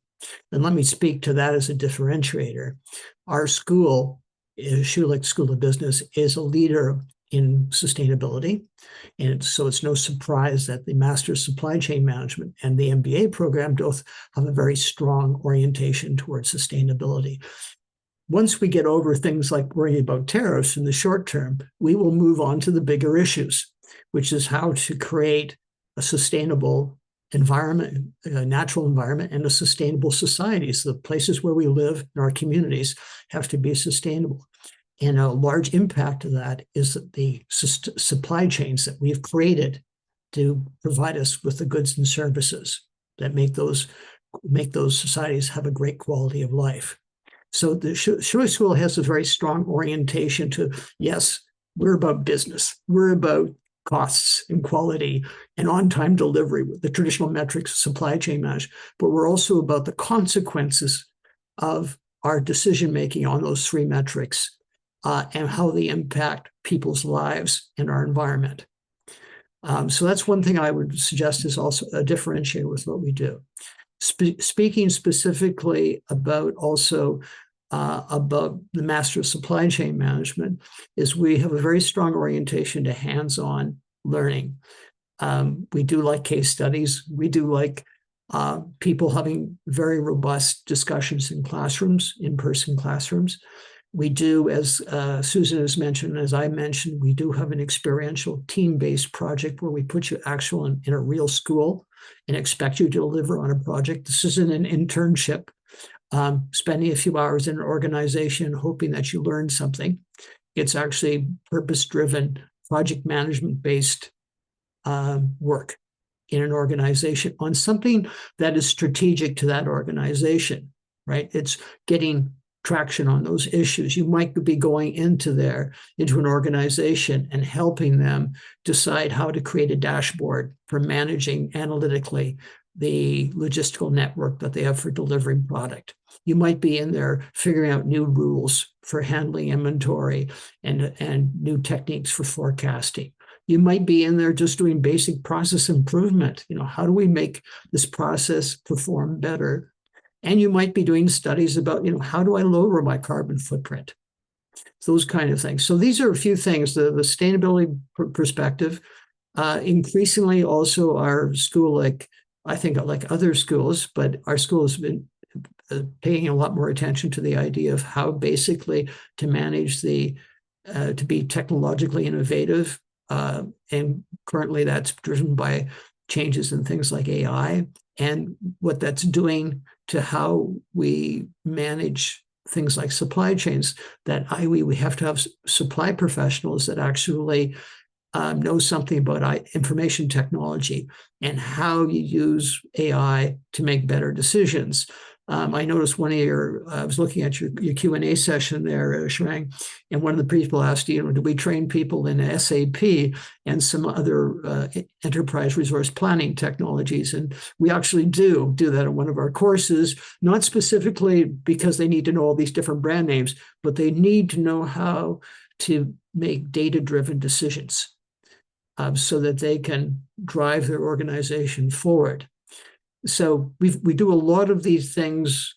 And let me speak to that as a differentiator. Our school, Schulich School of Business, is a leader in sustainability. And so it's no surprise that the Master's Supply Chain Management and the MBA program both have a very strong orientation towards sustainability. Once we get over things like worrying about tariffs in the short term, we will move on to the bigger issues, which is how to create a sustainable environment, a natural environment, and a sustainable society. So the places where we live in our communities have to be sustainable. And a large impact of that is the supply chains that we've created to provide us with the goods and services that make those societies have a great quality of life. So the Schulich School has a very strong orientation to, yes, we're about business. We're about costs and quality and on-time delivery with the traditional metrics of supply chain management, but we're also about the consequences of our decision-making on those 3 metrics and how they impact people's lives and our environment. So that's one thing I would suggest is also a differentiator with what we do. Speaking specifically about also about the Master of Supply Chain Management, is we have a very strong orientation to hands-on learning. We do like case studies. We do like people having very robust discussions in classrooms, in-person classrooms. We do, as Susan has mentioned, as I mentioned, we do have an experiential team-based project where we put you in a real school and expect you to deliver on a project. This isn't an internship, spending a few hours in an organization hoping that you learn something. It's actually purpose-driven, project management-based work in an organization on something that is strategic to that organization, right? It's getting traction on those issues. You might be going into an organization and helping them decide how to create a dashboard for managing analytically the logistical network that they have for delivering product. You might be in there figuring out new rules for handling inventory and new techniques for forecasting. You might be in there just doing basic process improvement. How do we make this process perform better? And you might be doing studies about, how do I lower my carbon footprint? Those kind of things. So these are a few things, the sustainability perspective. Increasingly also our school, I think like other schools, but our school has been paying a lot more attention to the idea of how basically to manage to be technologically innovative. And currently that's driven by changes in things like AI and what that's doing to how we manage things like supply chains, that we have to have supply professionals that actually know something about information technology and how you use AI to make better decisions. I noticed I was looking at your Q&A session there, Sharang, and one of the people asked, do we train people in SAP and some other enterprise resource planning technologies? And we actually do that in one of our courses, not specifically because they need to know all these different brand names, but they need to know how to make data-driven decisions so that they can drive their organization forward. So we do a lot of these things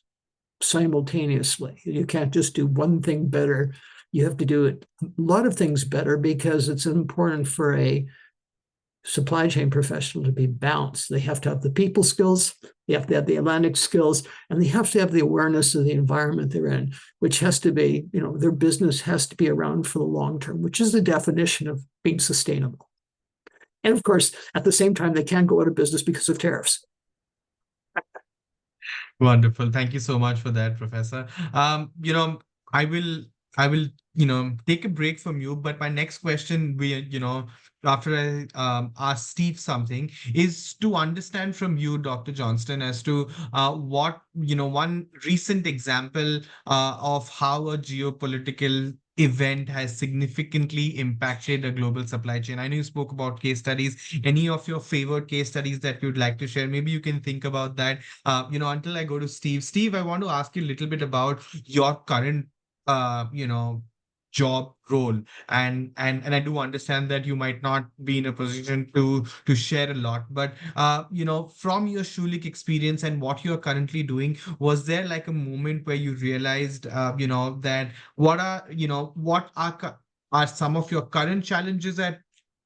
simultaneously. You can't just do one thing better. You have to do a lot of things better because it's important for a supply chain professional to be balanced. They have to have the people skills, they have to have the analytic skills, and they have to have the awareness of the environment they're in, which has to be, their business has to be around for the long term, which is the definition of being sustainable. And of course, at the same time, they can't go out of business because of tariffs. Wonderful. Thank you so much for that, Professor. I will, take a break from you, but my next question, after I ask Steve something, is to understand from you, Dr. Johnston, as to what, one recent example of how a geopolitical event has significantly impacted a global supply chain. I know you spoke about case studies. Any of your favorite case studies that you'd like to share? Maybe you can think about that. Until I go to Steve. Steve, I want to ask you a little bit about your current, job role, and I do understand that you might not be in a position to share a lot, but from your Schulich experience and what you're currently doing, was there like a moment where you realized that what are some of your current challenges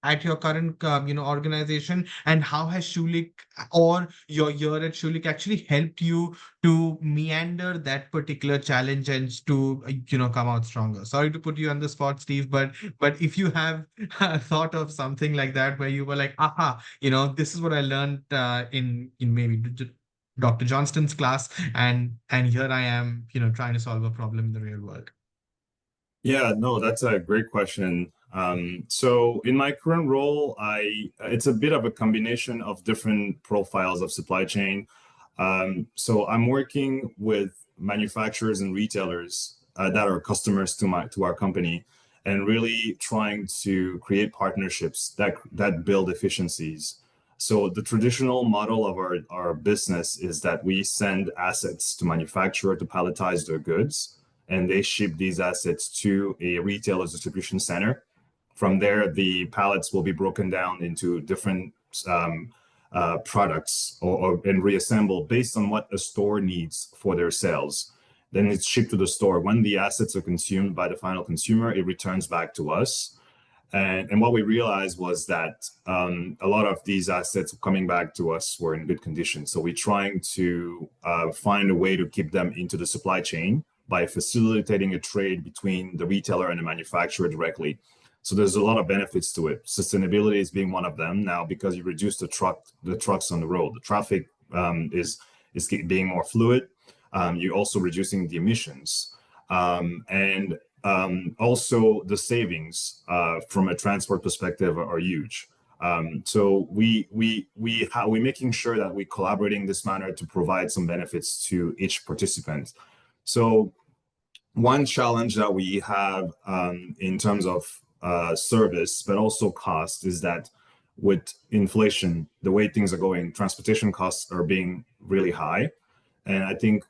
at your current organization, and how has Schulich or your year at Schulich actually helped you to meander that particular challenge and to come out stronger? Sorry to put you on the spot, Steve, but if you have thought of something like that where you were like, aha, this is what I learned in maybe Dr. Johnston's class, and here I am trying to solve a problem in the real world. Yeah, no, that's a great question. So in my current role, it's a bit of a combination of different profiles of supply chain. So I'm working with manufacturers and retailers that are customers to our company, and really trying to create partnerships that build efficiencies. So the traditional model of our business is that we send assets to manufacturer to palletize their goods, and they ship these assets to a retailer's distribution center. From there, the pallets will be broken down into different products and reassembled based on what a store needs for their sales. Then it's shipped to the store. When the assets are consumed by the final consumer, it returns back to us. And what we realized was that a lot of these assets coming back to us were in good condition. So we're trying to find a way to keep them into the supply chain by facilitating a trade between the retailer and the manufacturer directly. So there's a lot of benefits to it. Sustainability is being one of them now, because you reduce the trucks on the road. The traffic is being more fluid. You're also reducing the emissions. Also the savings from a transport perspective are huge. So we're making sure that we're collaborating in this manner to provide some benefits to each participant. So one challenge that we have in terms of service, but also cost, is that with inflation, the way things are going, transportation costs are being really high. And I think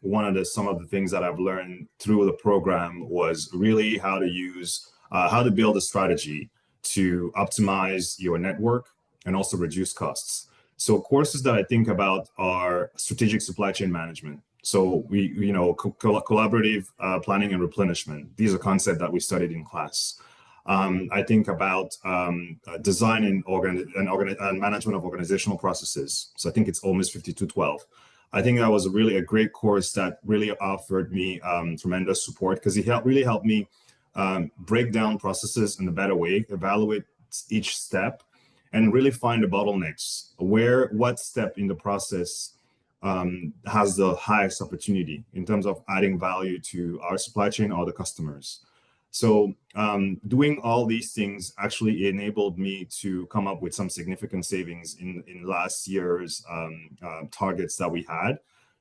some of the things that I've learned through the program was really how to build a strategy to optimize your network and also reduce costs. So courses that I think about are strategic supply chain management. So collaborative planning and replenishment. These are concepts that we studied in class. I think about design and management of organizational processes. So I think it's almost 5212. I think that was a great course that really offered me tremendous support, because it really helped me break down processes in a better way, evaluate each step, and really find the bottlenecks. What step in the process has the highest opportunity in terms of adding value to our supply chain or the customers. So doing all these things actually enabled me to come up with some significant savings in last year's targets that we had,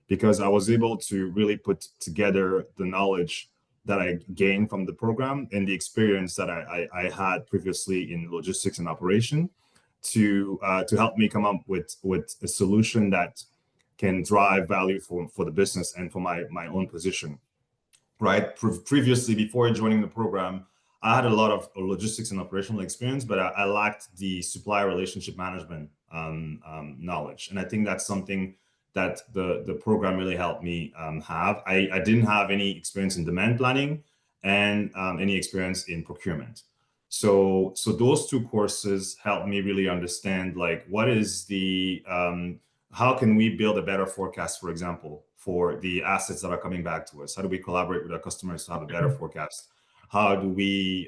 because I was able to really put together the knowledge that I gained from the program and the experience that I had previously in logistics and operation to help me come up with a solution that can drive value for the business and for my own position. Right. Previously, before joining the program, I had a lot of logistics and operational experience, but I lacked the supplier relationship management knowledge. And I think that's something that the program really helped me have. I didn't have any experience in demand planning and any experience in procurement. So those two courses helped me really understand, like, what is the how can we build a better forecast, for example, for the assets that are coming back to us? How do we collaborate with our customers to have a better forecast? How do we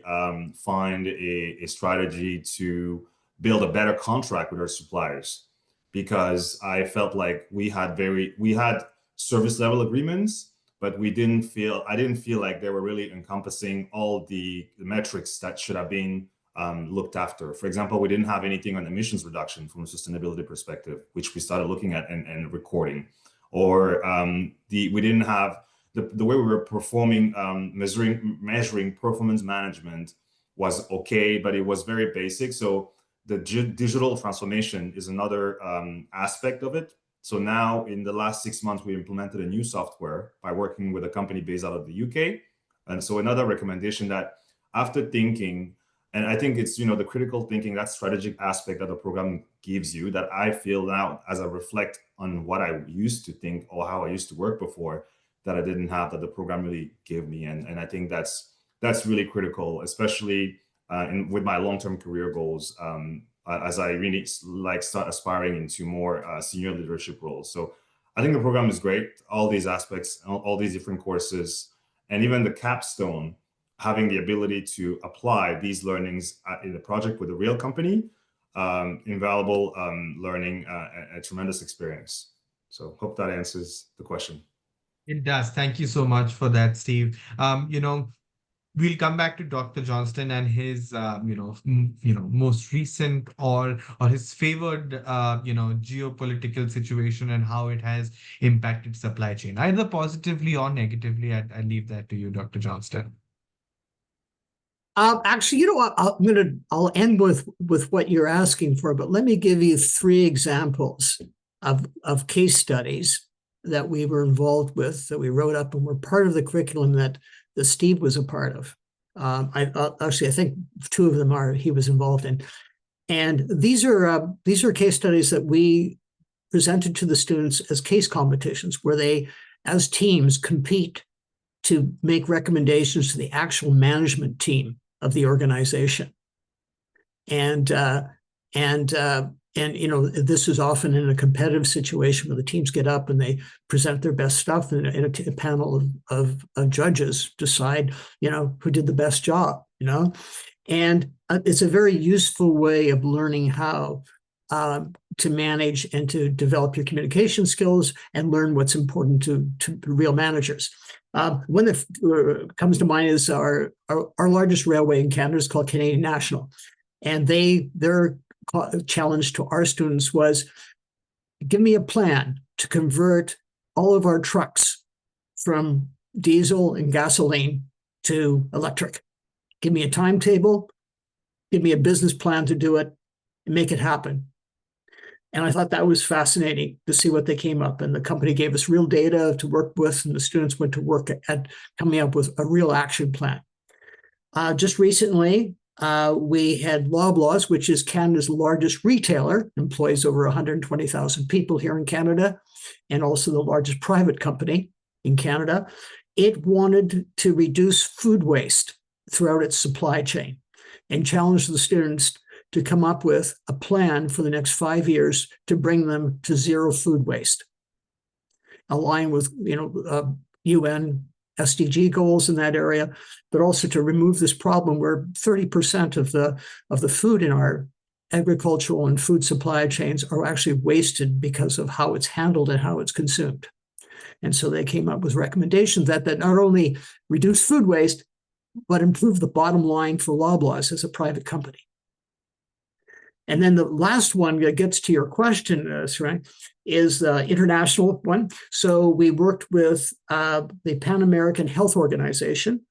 find a strategy to build a better contract with our suppliers? Because I felt like we had service level agreements, but I didn't feel like they were really encompassing all the metrics that should have been looked after. For example, we didn't have anything on emissions reduction from a sustainability perspective, which we started looking at and recording. Or we didn't have the way we were performing, measuring performance management was okay, but it was very basic. So the digital transformation is another aspect of it. So now in the last 6 months, we implemented a new software by working with a company based out of the UK. And so another recommendation that after thinking, and I think it's, the critical thinking, that strategic aspect that the program gives you, that I feel now as I reflect on what I used to think or how I used to work before, that I didn't have, that the program really gave me. And I think that's really critical, especially with my long-term career goals, as I really start aspiring into more senior leadership roles. So I think the program is great, all these aspects, all these different courses, and even the capstone, having the ability to apply these learnings in a project with a real company, invaluable learning, a tremendous experience. So hope that answers the question. It does. Thank you so much for that, Steve. We'll come back to Dr. Johnston and his, most recent or his favored, geopolitical situation and how it has impacted supply chain, either positively or negatively. I leave that to you, Dr. Johnston. Actually, I'll end with what you're asking for, but let me give you 3 examples of case studies that we were involved with, that we wrote up and were part of the curriculum that Steve was a part of. I think 2 of them he was involved in, and these are case studies that we presented to the students as case competitions, where they, as teams, compete to make recommendations to the actual management team of the organization. And this is often in a competitive situation where the teams get up and they present their best stuff, and a panel of judges decide, who did the best job, And it's a very useful way of learning how to manage and to develop your communication skills and learn what's important to real managers. One that comes to mind is our largest railway in Canada is called Canadian National, and their challenge to our students was, give me a plan to convert all of our trucks from diesel and gasoline to electric. Give me a timetable, give me a business plan to do it, and make it happen. And I thought that was fascinating to see what they came up. And the company gave us real data to work with, and the students went to work at coming up with a real action plan. Just recently, we had Loblaws, which is Canada's largest retailer, employs over 120,000 people here in Canada, and also the largest private company in Canada. It wanted to reduce food waste throughout its supply chain and challenged the students to come up with a plan for the next 5 years to bring them to zero food waste, aligned with UN SDG goals in that area, but also to remove this problem where 30% of the food in our agricultural and food supply chains are actually wasted because of how it's handled and how it's consumed. And so they came up with recommendations that not only reduce food waste, but improve the bottom line for Loblaws as a private company. And then the last one that gets to your question, Sarang, is the international one. So we worked with the Pan American Health Organization,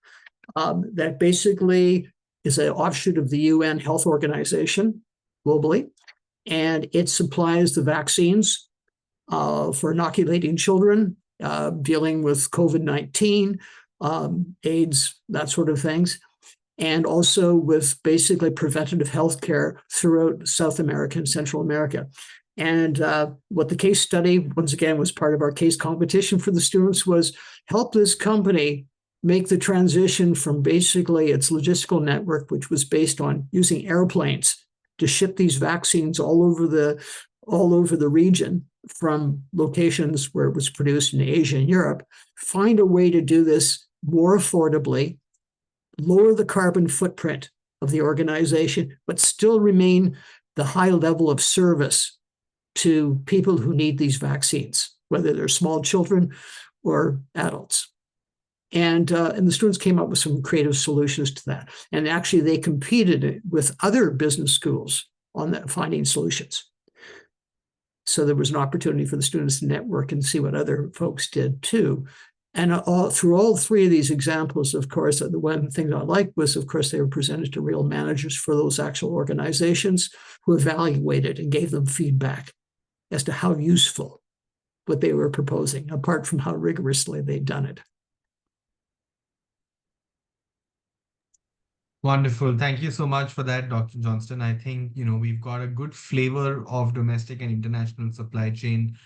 that basically is an offshoot of the UN Health Organization globally, and it supplies the vaccines for inoculating children, dealing with COVID-19, AIDS, that sort of things, and also with basically preventative health care throughout South America and Central America. And what the case study, once again, was part of our case competition for the students, was help this company make the transition from basically its logistical network, which was based on using airplanes to ship these vaccines all over the region from locations where it was produced in Asia and Europe, find a way to do this more affordably, lower the carbon footprint of the organization, but still remain the high level of service to people who need these vaccines, whether they're small children or adults. And the students came up with some creative solutions to that. And actually, they competed with other business schools on that, finding solutions. So there was an opportunity for the students to network and see what other folks did too. And through all three of these examples, of course, the one thing I liked was, of course, they were presented to real managers for those actual organizations who evaluated and gave them feedback as to how useful what they were proposing, apart from how rigorously they'd done it. Wonderful. Thank you so much for that, Dr. Johnston. I think, we've got a good flavor of domestic and international supply chain,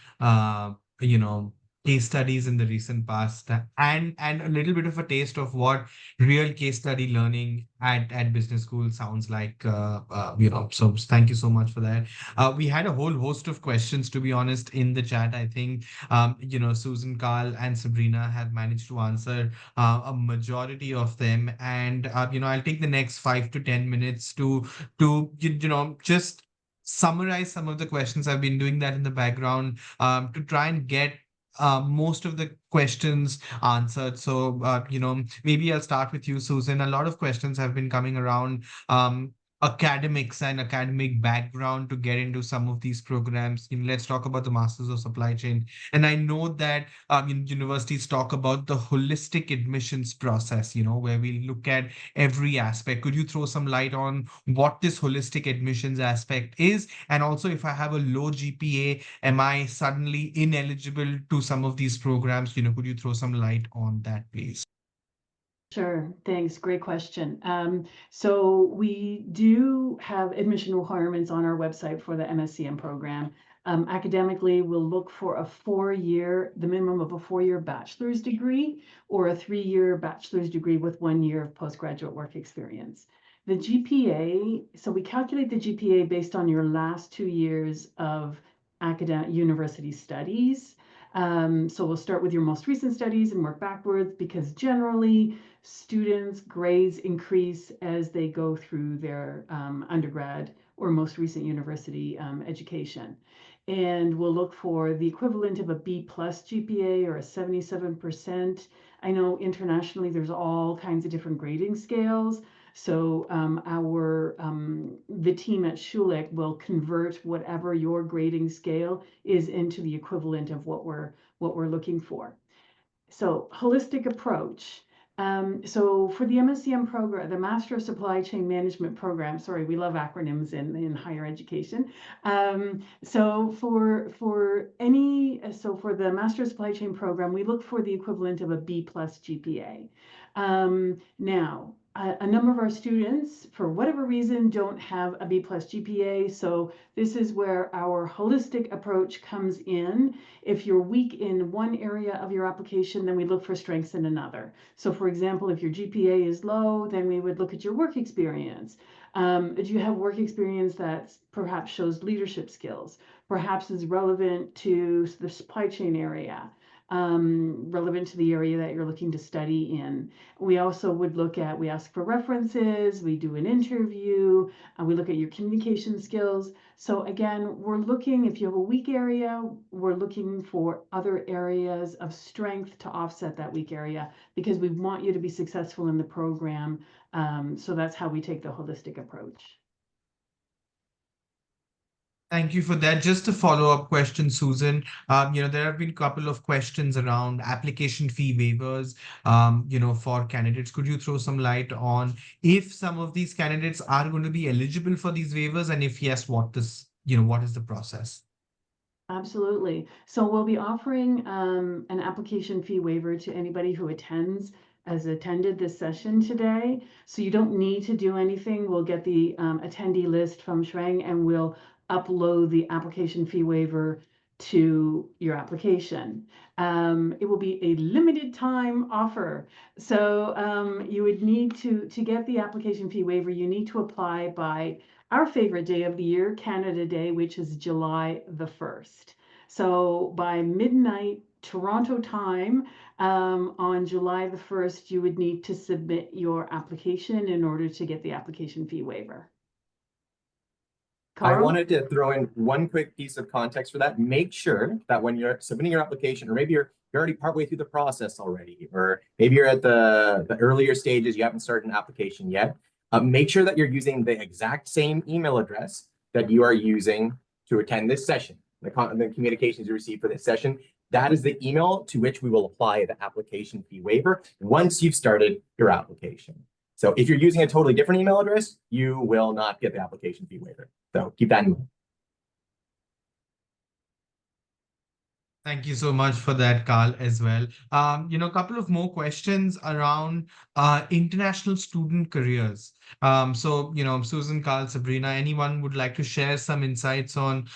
case studies in the recent past, and a little bit of a taste of what real case study learning at business school sounds like. So thank you so much for that. We had a whole host of questions, to be honest, in the chat. I think, Susan, Carl, and Sabrina have managed to answer a majority of them. And, I'll take the next 5 to 10 minutes to just summarize some of the questions. I've been doing that in the background to try and get most of the questions answered. So, maybe I'll start with you, Susan. A lot of questions have been coming around academics and academic background to get into some of these programs. Let's talk about the Masters of Supply Chain. And I know that universities talk about the holistic admissions process, where we look at every aspect. Could you throw some light on what this holistic admissions aspect is? And also, if I have a low GPA, am I suddenly ineligible to some of these programs? Could you throw some light on that, please? Sure, thanks. Great question. So we do have admission requirements on our website for the MSCM program. Academically, we'll look for the minimum of a 4-year bachelor's degree or a 3-year bachelor's degree with 1 year of postgraduate work experience. The GPA, so we calculate the GPA based on your last 2 years of academic university studies. So we'll start with your most recent studies and work backwards, because generally students' grades increase as they go through their undergrad or most recent university education. And we'll look for the equivalent of a B+ GPA or a 77%. I know internationally there's all kinds of different grading scales. So the team at Schulich will convert whatever your grading scale is into the equivalent of what we're looking for. So holistic approach. So for the MSCM program, the Master of Supply Chain Management program, sorry, we love acronyms in higher education. So for the Master of Supply Chain program, we look for the equivalent of a B+ GPA. Now, a number of our students, for whatever reason, don't have a B+ GPA. So this is where our holistic approach comes in. If you're weak in one area of your application, then we look for strengths in another. So for example, if your GPA is low, then we would look at your work experience. Do you have work experience that perhaps shows leadership skills, perhaps is relevant to the supply chain area? Relevant to the area that you're looking to study in. We also would we ask for references, we do an interview, we look at your communication skills. So again, we're looking, if you have a weak area, we're looking for other areas of strength to offset that weak area, because we want you to be successful in the program. So that's how we take the holistic approach. Thank you for that. Just a follow-up question, Susan. There have been a couple of questions around application fee waivers, for candidates. Could you throw some light on if some of these candidates are going to be eligible for these waivers, and if yes, what is the process? Absolutely. So we'll be offering an application fee waiver to anybody who has attended this session today. So you don't need to do anything. We'll get the attendee list from Shreng, and we'll upload the application fee waiver to your application. It will be a limited time offer. So you would need to get the application fee waiver, you need to apply by our favorite day of the year, Canada Day, which is July the 1st. So by midnight Toronto time on July the 1st, you would need to submit your application in order to get the application fee waiver. Carl? I wanted to throw in one quick piece of context for that. Make sure that when you're submitting your application, or maybe you're already partway through the process already, or maybe you're at the earlier stages, you haven't started an application yet, make sure that you're using the exact same email address that you are using to attend this session, the communications you receive for this session. That is the email to which we will apply the application fee waiver once you've started your application. So if you're using a totally different email address, you will not get the application fee waiver. So keep that in mind. Thank you so much for that, Carl, as well. A couple of more questions around international student careers. Susan, Carl, Sabrina, anyone would like to share some insights on,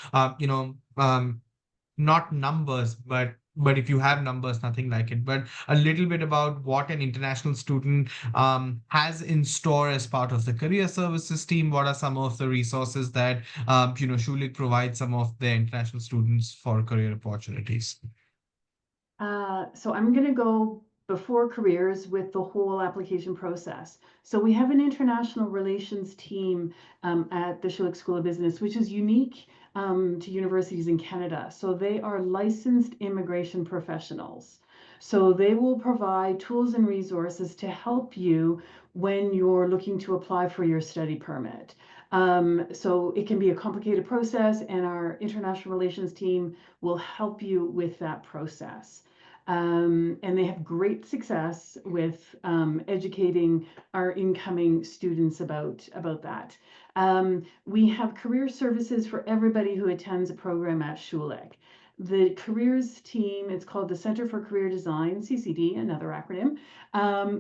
not numbers, but if you have numbers, nothing like it, but a little bit about what an international student has in store as part of the career services team. What are some of the resources that Schulich provides some of the international students for career opportunities? So I'm going to go before careers with the whole application process. So we have an international relations team at the Schulich School of Business, which is unique to universities in Canada. So they are licensed immigration professionals. So they will provide tools and resources to help you when you're looking to apply for your study permit. So it can be a complicated process, and our international relations team will help you with that process. And they have great success with educating our incoming students about that. We have career services for everybody who attends a program at Schulich. The careers team, it's called the Center for Career Design, CCD, another acronym,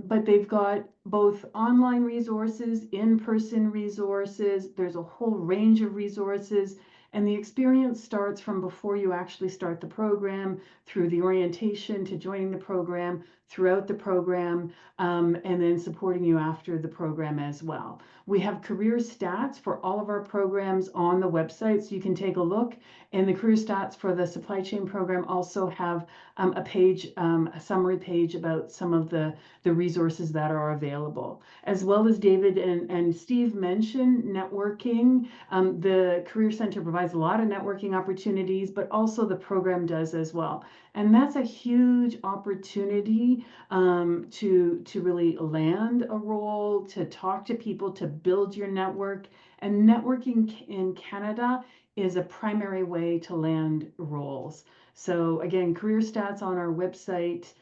but they've got both online resources, in-person resources. There's a whole range of resources. And the experience starts from before you actually start the program, through the orientation to joining the program, throughout the program, and then supporting you after the program as well. We have career stats for all of our programs on the website, so you can take a look. And the career stats for the supply chain program also have a page, a summary page about some of the resources that are available. As well as David and Steve mentioned, networking. The Career Center provides provides a lot of networking opportunities, but also the program does as well. And that's a huge opportunity to really land a role, to talk to people, to build your network. And networking in Canada is a primary way to land roles. So again, career stats on our website.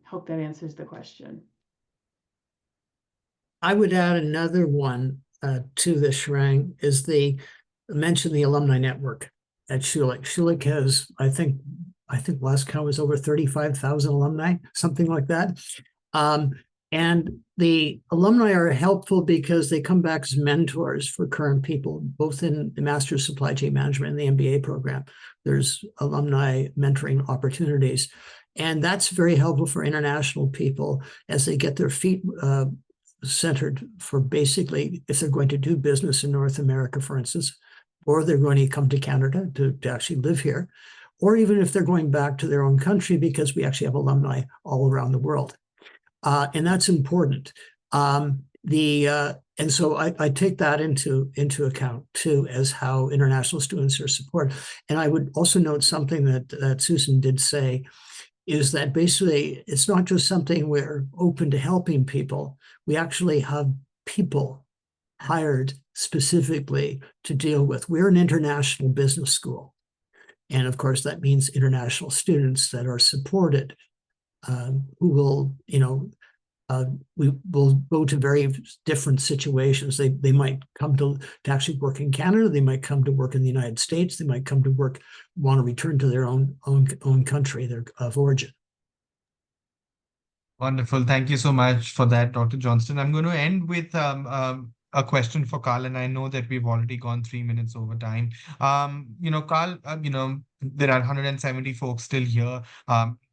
Hope that answers the question. I would add another one to the Shrang is mention the alumni network at Schulich. Schulich has, I think last count was over 35,000 alumni, something like that. And the alumni are helpful because they come back as mentors for current people, both in the Master's Supply Chain Management and the MBA program. There's alumni mentoring opportunities. And that's very helpful for international people as they get their feet centered for basically if they're going to do business in North America, for instance, or they're going to come to Canada to actually live here, or even if they're going back to their own country, because we actually have alumni all around the world. And that's important. And so I take that into account too, as how international students are supported. And I would also note something that Susan did say, is that basically it's not just something we're open to helping people. We actually have people hired specifically to deal with. We're an international business school. And of course, that means international students that are supported, who will, we will go to very different situations. They might come to actually work in Canada. They might come to work in the United States. They might come to want to return to their own country, their of origin. Wonderful. Thank you so much for that, Dr. Johnston. I'm going to end with a question for Carl, and I know that we've already gone 3 minutes over time. Carl, there are 170 folks still here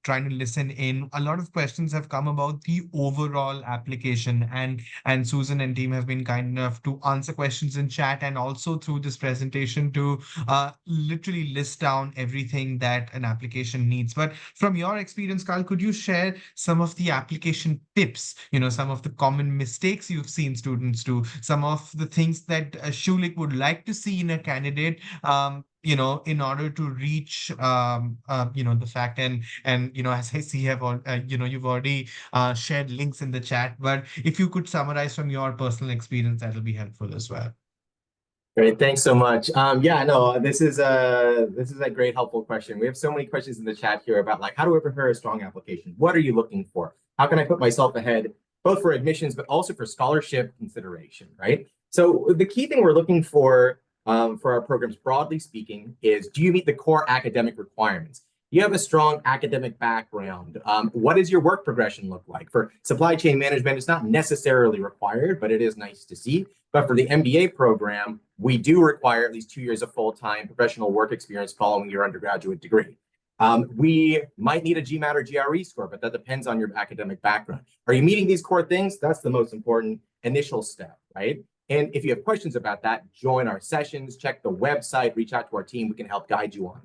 trying to listen in. A lot of questions have come about the overall application, and Susan and team have been kind enough to answer questions in chat and also through this presentation to literally list down everything that an application needs. But from your experience, Carl, could you share some of the application tips, some of the common mistakes you've seen students do, some of the things that Schulich would like to see in a candidate, in order to reach, the fact and as I see you've already shared links in the chat, but if you could summarize from your personal experience, that'll be helpful as well. Great, thanks so much. This is a great, helpful question. We have so many questions in the chat here about how do I prepare a strong application? What are you looking for? How can I put myself ahead, both for admissions, but also for scholarship consideration, right? So the key thing we're looking for our programs, broadly speaking, is do you meet the core academic requirements? You have a strong academic background. What does your work progression look like? For supply chain management, it's not necessarily required, but it is nice to see. But for the MBA program, we do require at least 2 years of full-time professional work experience following your undergraduate degree. We might need a GMAT or GRE score, but that depends on your academic background. Are you meeting these core things? That's the most important initial step, right? And if you have questions about that, join our sessions, check the website, reach out to our team. We can help guide you on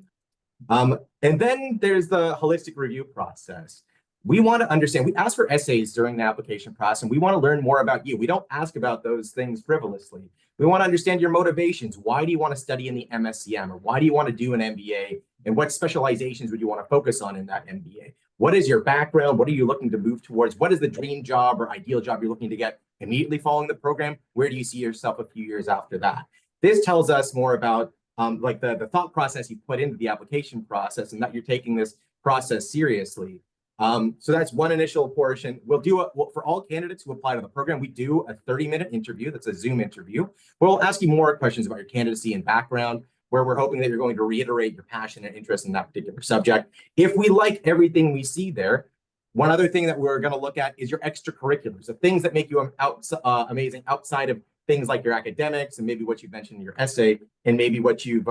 that. And then there's the holistic review process. We want to understand, we ask for essays during the application process, and we want to learn more about you. We don't ask about those things frivolously. We want to understand your motivations. Why do you want to study in the MSCM? Or why do you want to do an MBA? And what specializations would you want to focus on in that MBA? What is your background? What are you looking to move towards? What is the dream job or ideal job you're looking to get immediately following the program? Where do you see yourself a few years after that? This tells us more about the thought process you put into the application process and that you're taking this process seriously. So that's one initial portion. We'll do for all candidates who apply to the program, we do a 30-minute interview. That's a Zoom interview. We'll ask you more questions about your candidacy and background, where we're hoping that you're going to reiterate your passion and interest in that particular subject. If we like everything we see there, one other thing that we're going to look at is your extracurriculars, the things that make you amazing outside of things like your academics and maybe what you mentioned in your essay and maybe what you've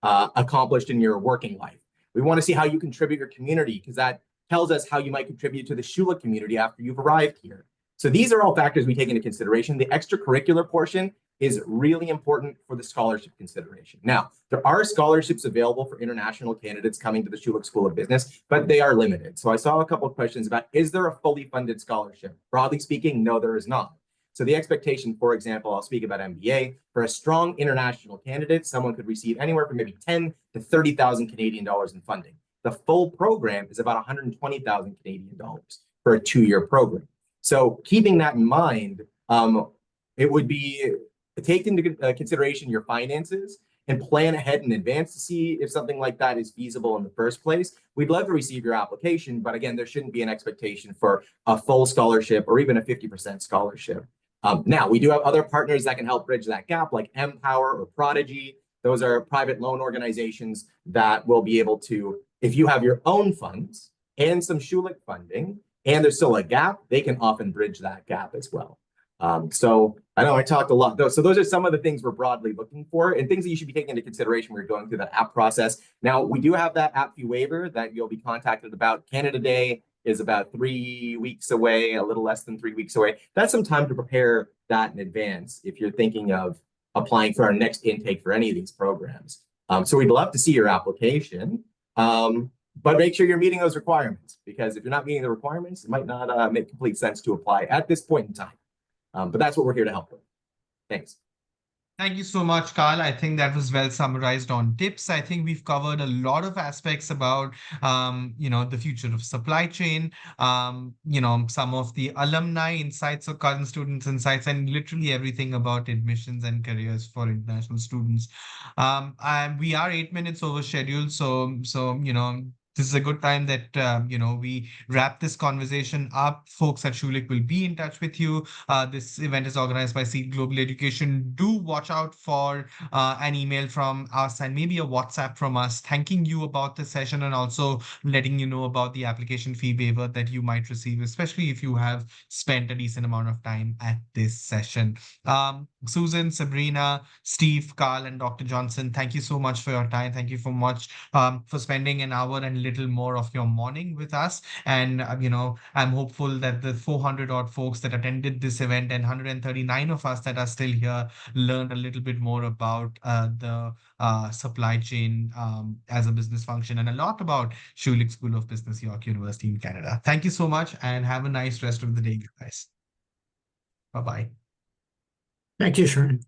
accomplished in your working life. We want to see how you contribute your community, because that tells us how you might contribute to the Schulich community after you've arrived here. So these are all factors we take into consideration. The extracurricular portion is really important for the scholarship consideration. Now, there are scholarships available for international candidates coming to the Schulich School of Business, but they are limited. So I saw a couple of questions about, is there a fully funded scholarship? Broadly speaking, no, there is not. So the expectation, for example, I'll speak about MBA, for a strong international candidate, someone could receive anywhere from maybe 10 to 30,000 Canadian dollars in funding. The full program is about 120,000 Canadian dollars for a 2-year program. So keeping that in mind, it would be take into consideration your finances and plan ahead in advance to see if something like that is feasible in the first place. We'd love to receive your application, but again, there shouldn't be an expectation for a full scholarship or even a 50% scholarship. Now, we do have other partners that can help bridge that gap, like Empower or Prodigy. Those are private loan organizations that will be able to, if you have your own funds and some Schulich funding, and there's still a gap, they can often bridge that gap as well. So I know I talked a lot, though. So those are some of the things we're broadly looking for and things that you should be taking into consideration when you're going through that app process. Now, we do have that app fee waiver that you'll be contacted about. Canada Day is about 3 weeks away, a little less than 3 weeks away. That's some time to prepare that in advance if you're thinking of applying for our next intake for any of these programs. So we'd love to see your application, but make sure you're meeting those requirements, because if you're not meeting the requirements, it might not make complete sense to apply at this point in time. But that's what we're here to help with. Thanks. Thank you so much, Carl. I think that was well summarized on tips. I think we've covered a lot of aspects about, the future of supply chain, some of the alumni insights or current students insights, and literally everything about admissions and careers for international students. And we are 8 minutes over schedule. So, this is a good time that, we wrap this conversation up. Folks at Schulich will be in touch with you. This event is organized by Seed Global Education. Do watch out for an email from us and maybe a WhatsApp from us thanking you about the session and also letting you know about the application fee waiver that you might receive, especially if you have spent a decent amount of time at this session. Susan, Sabrina, Steve, Carl, and Dr. Johnston, thank you so much for your time. Thank you so much for spending an hour and little more of your morning with us. And, I'm hopeful that the 400 odd folks that attended this event and 139 of us that are still here learned a little bit more about the supply chain as a business function and a lot about Schulich School of Business, York University in Canada. Thank you so much and have a nice rest of the day, guys. Bye-bye. Thank you, Sharon.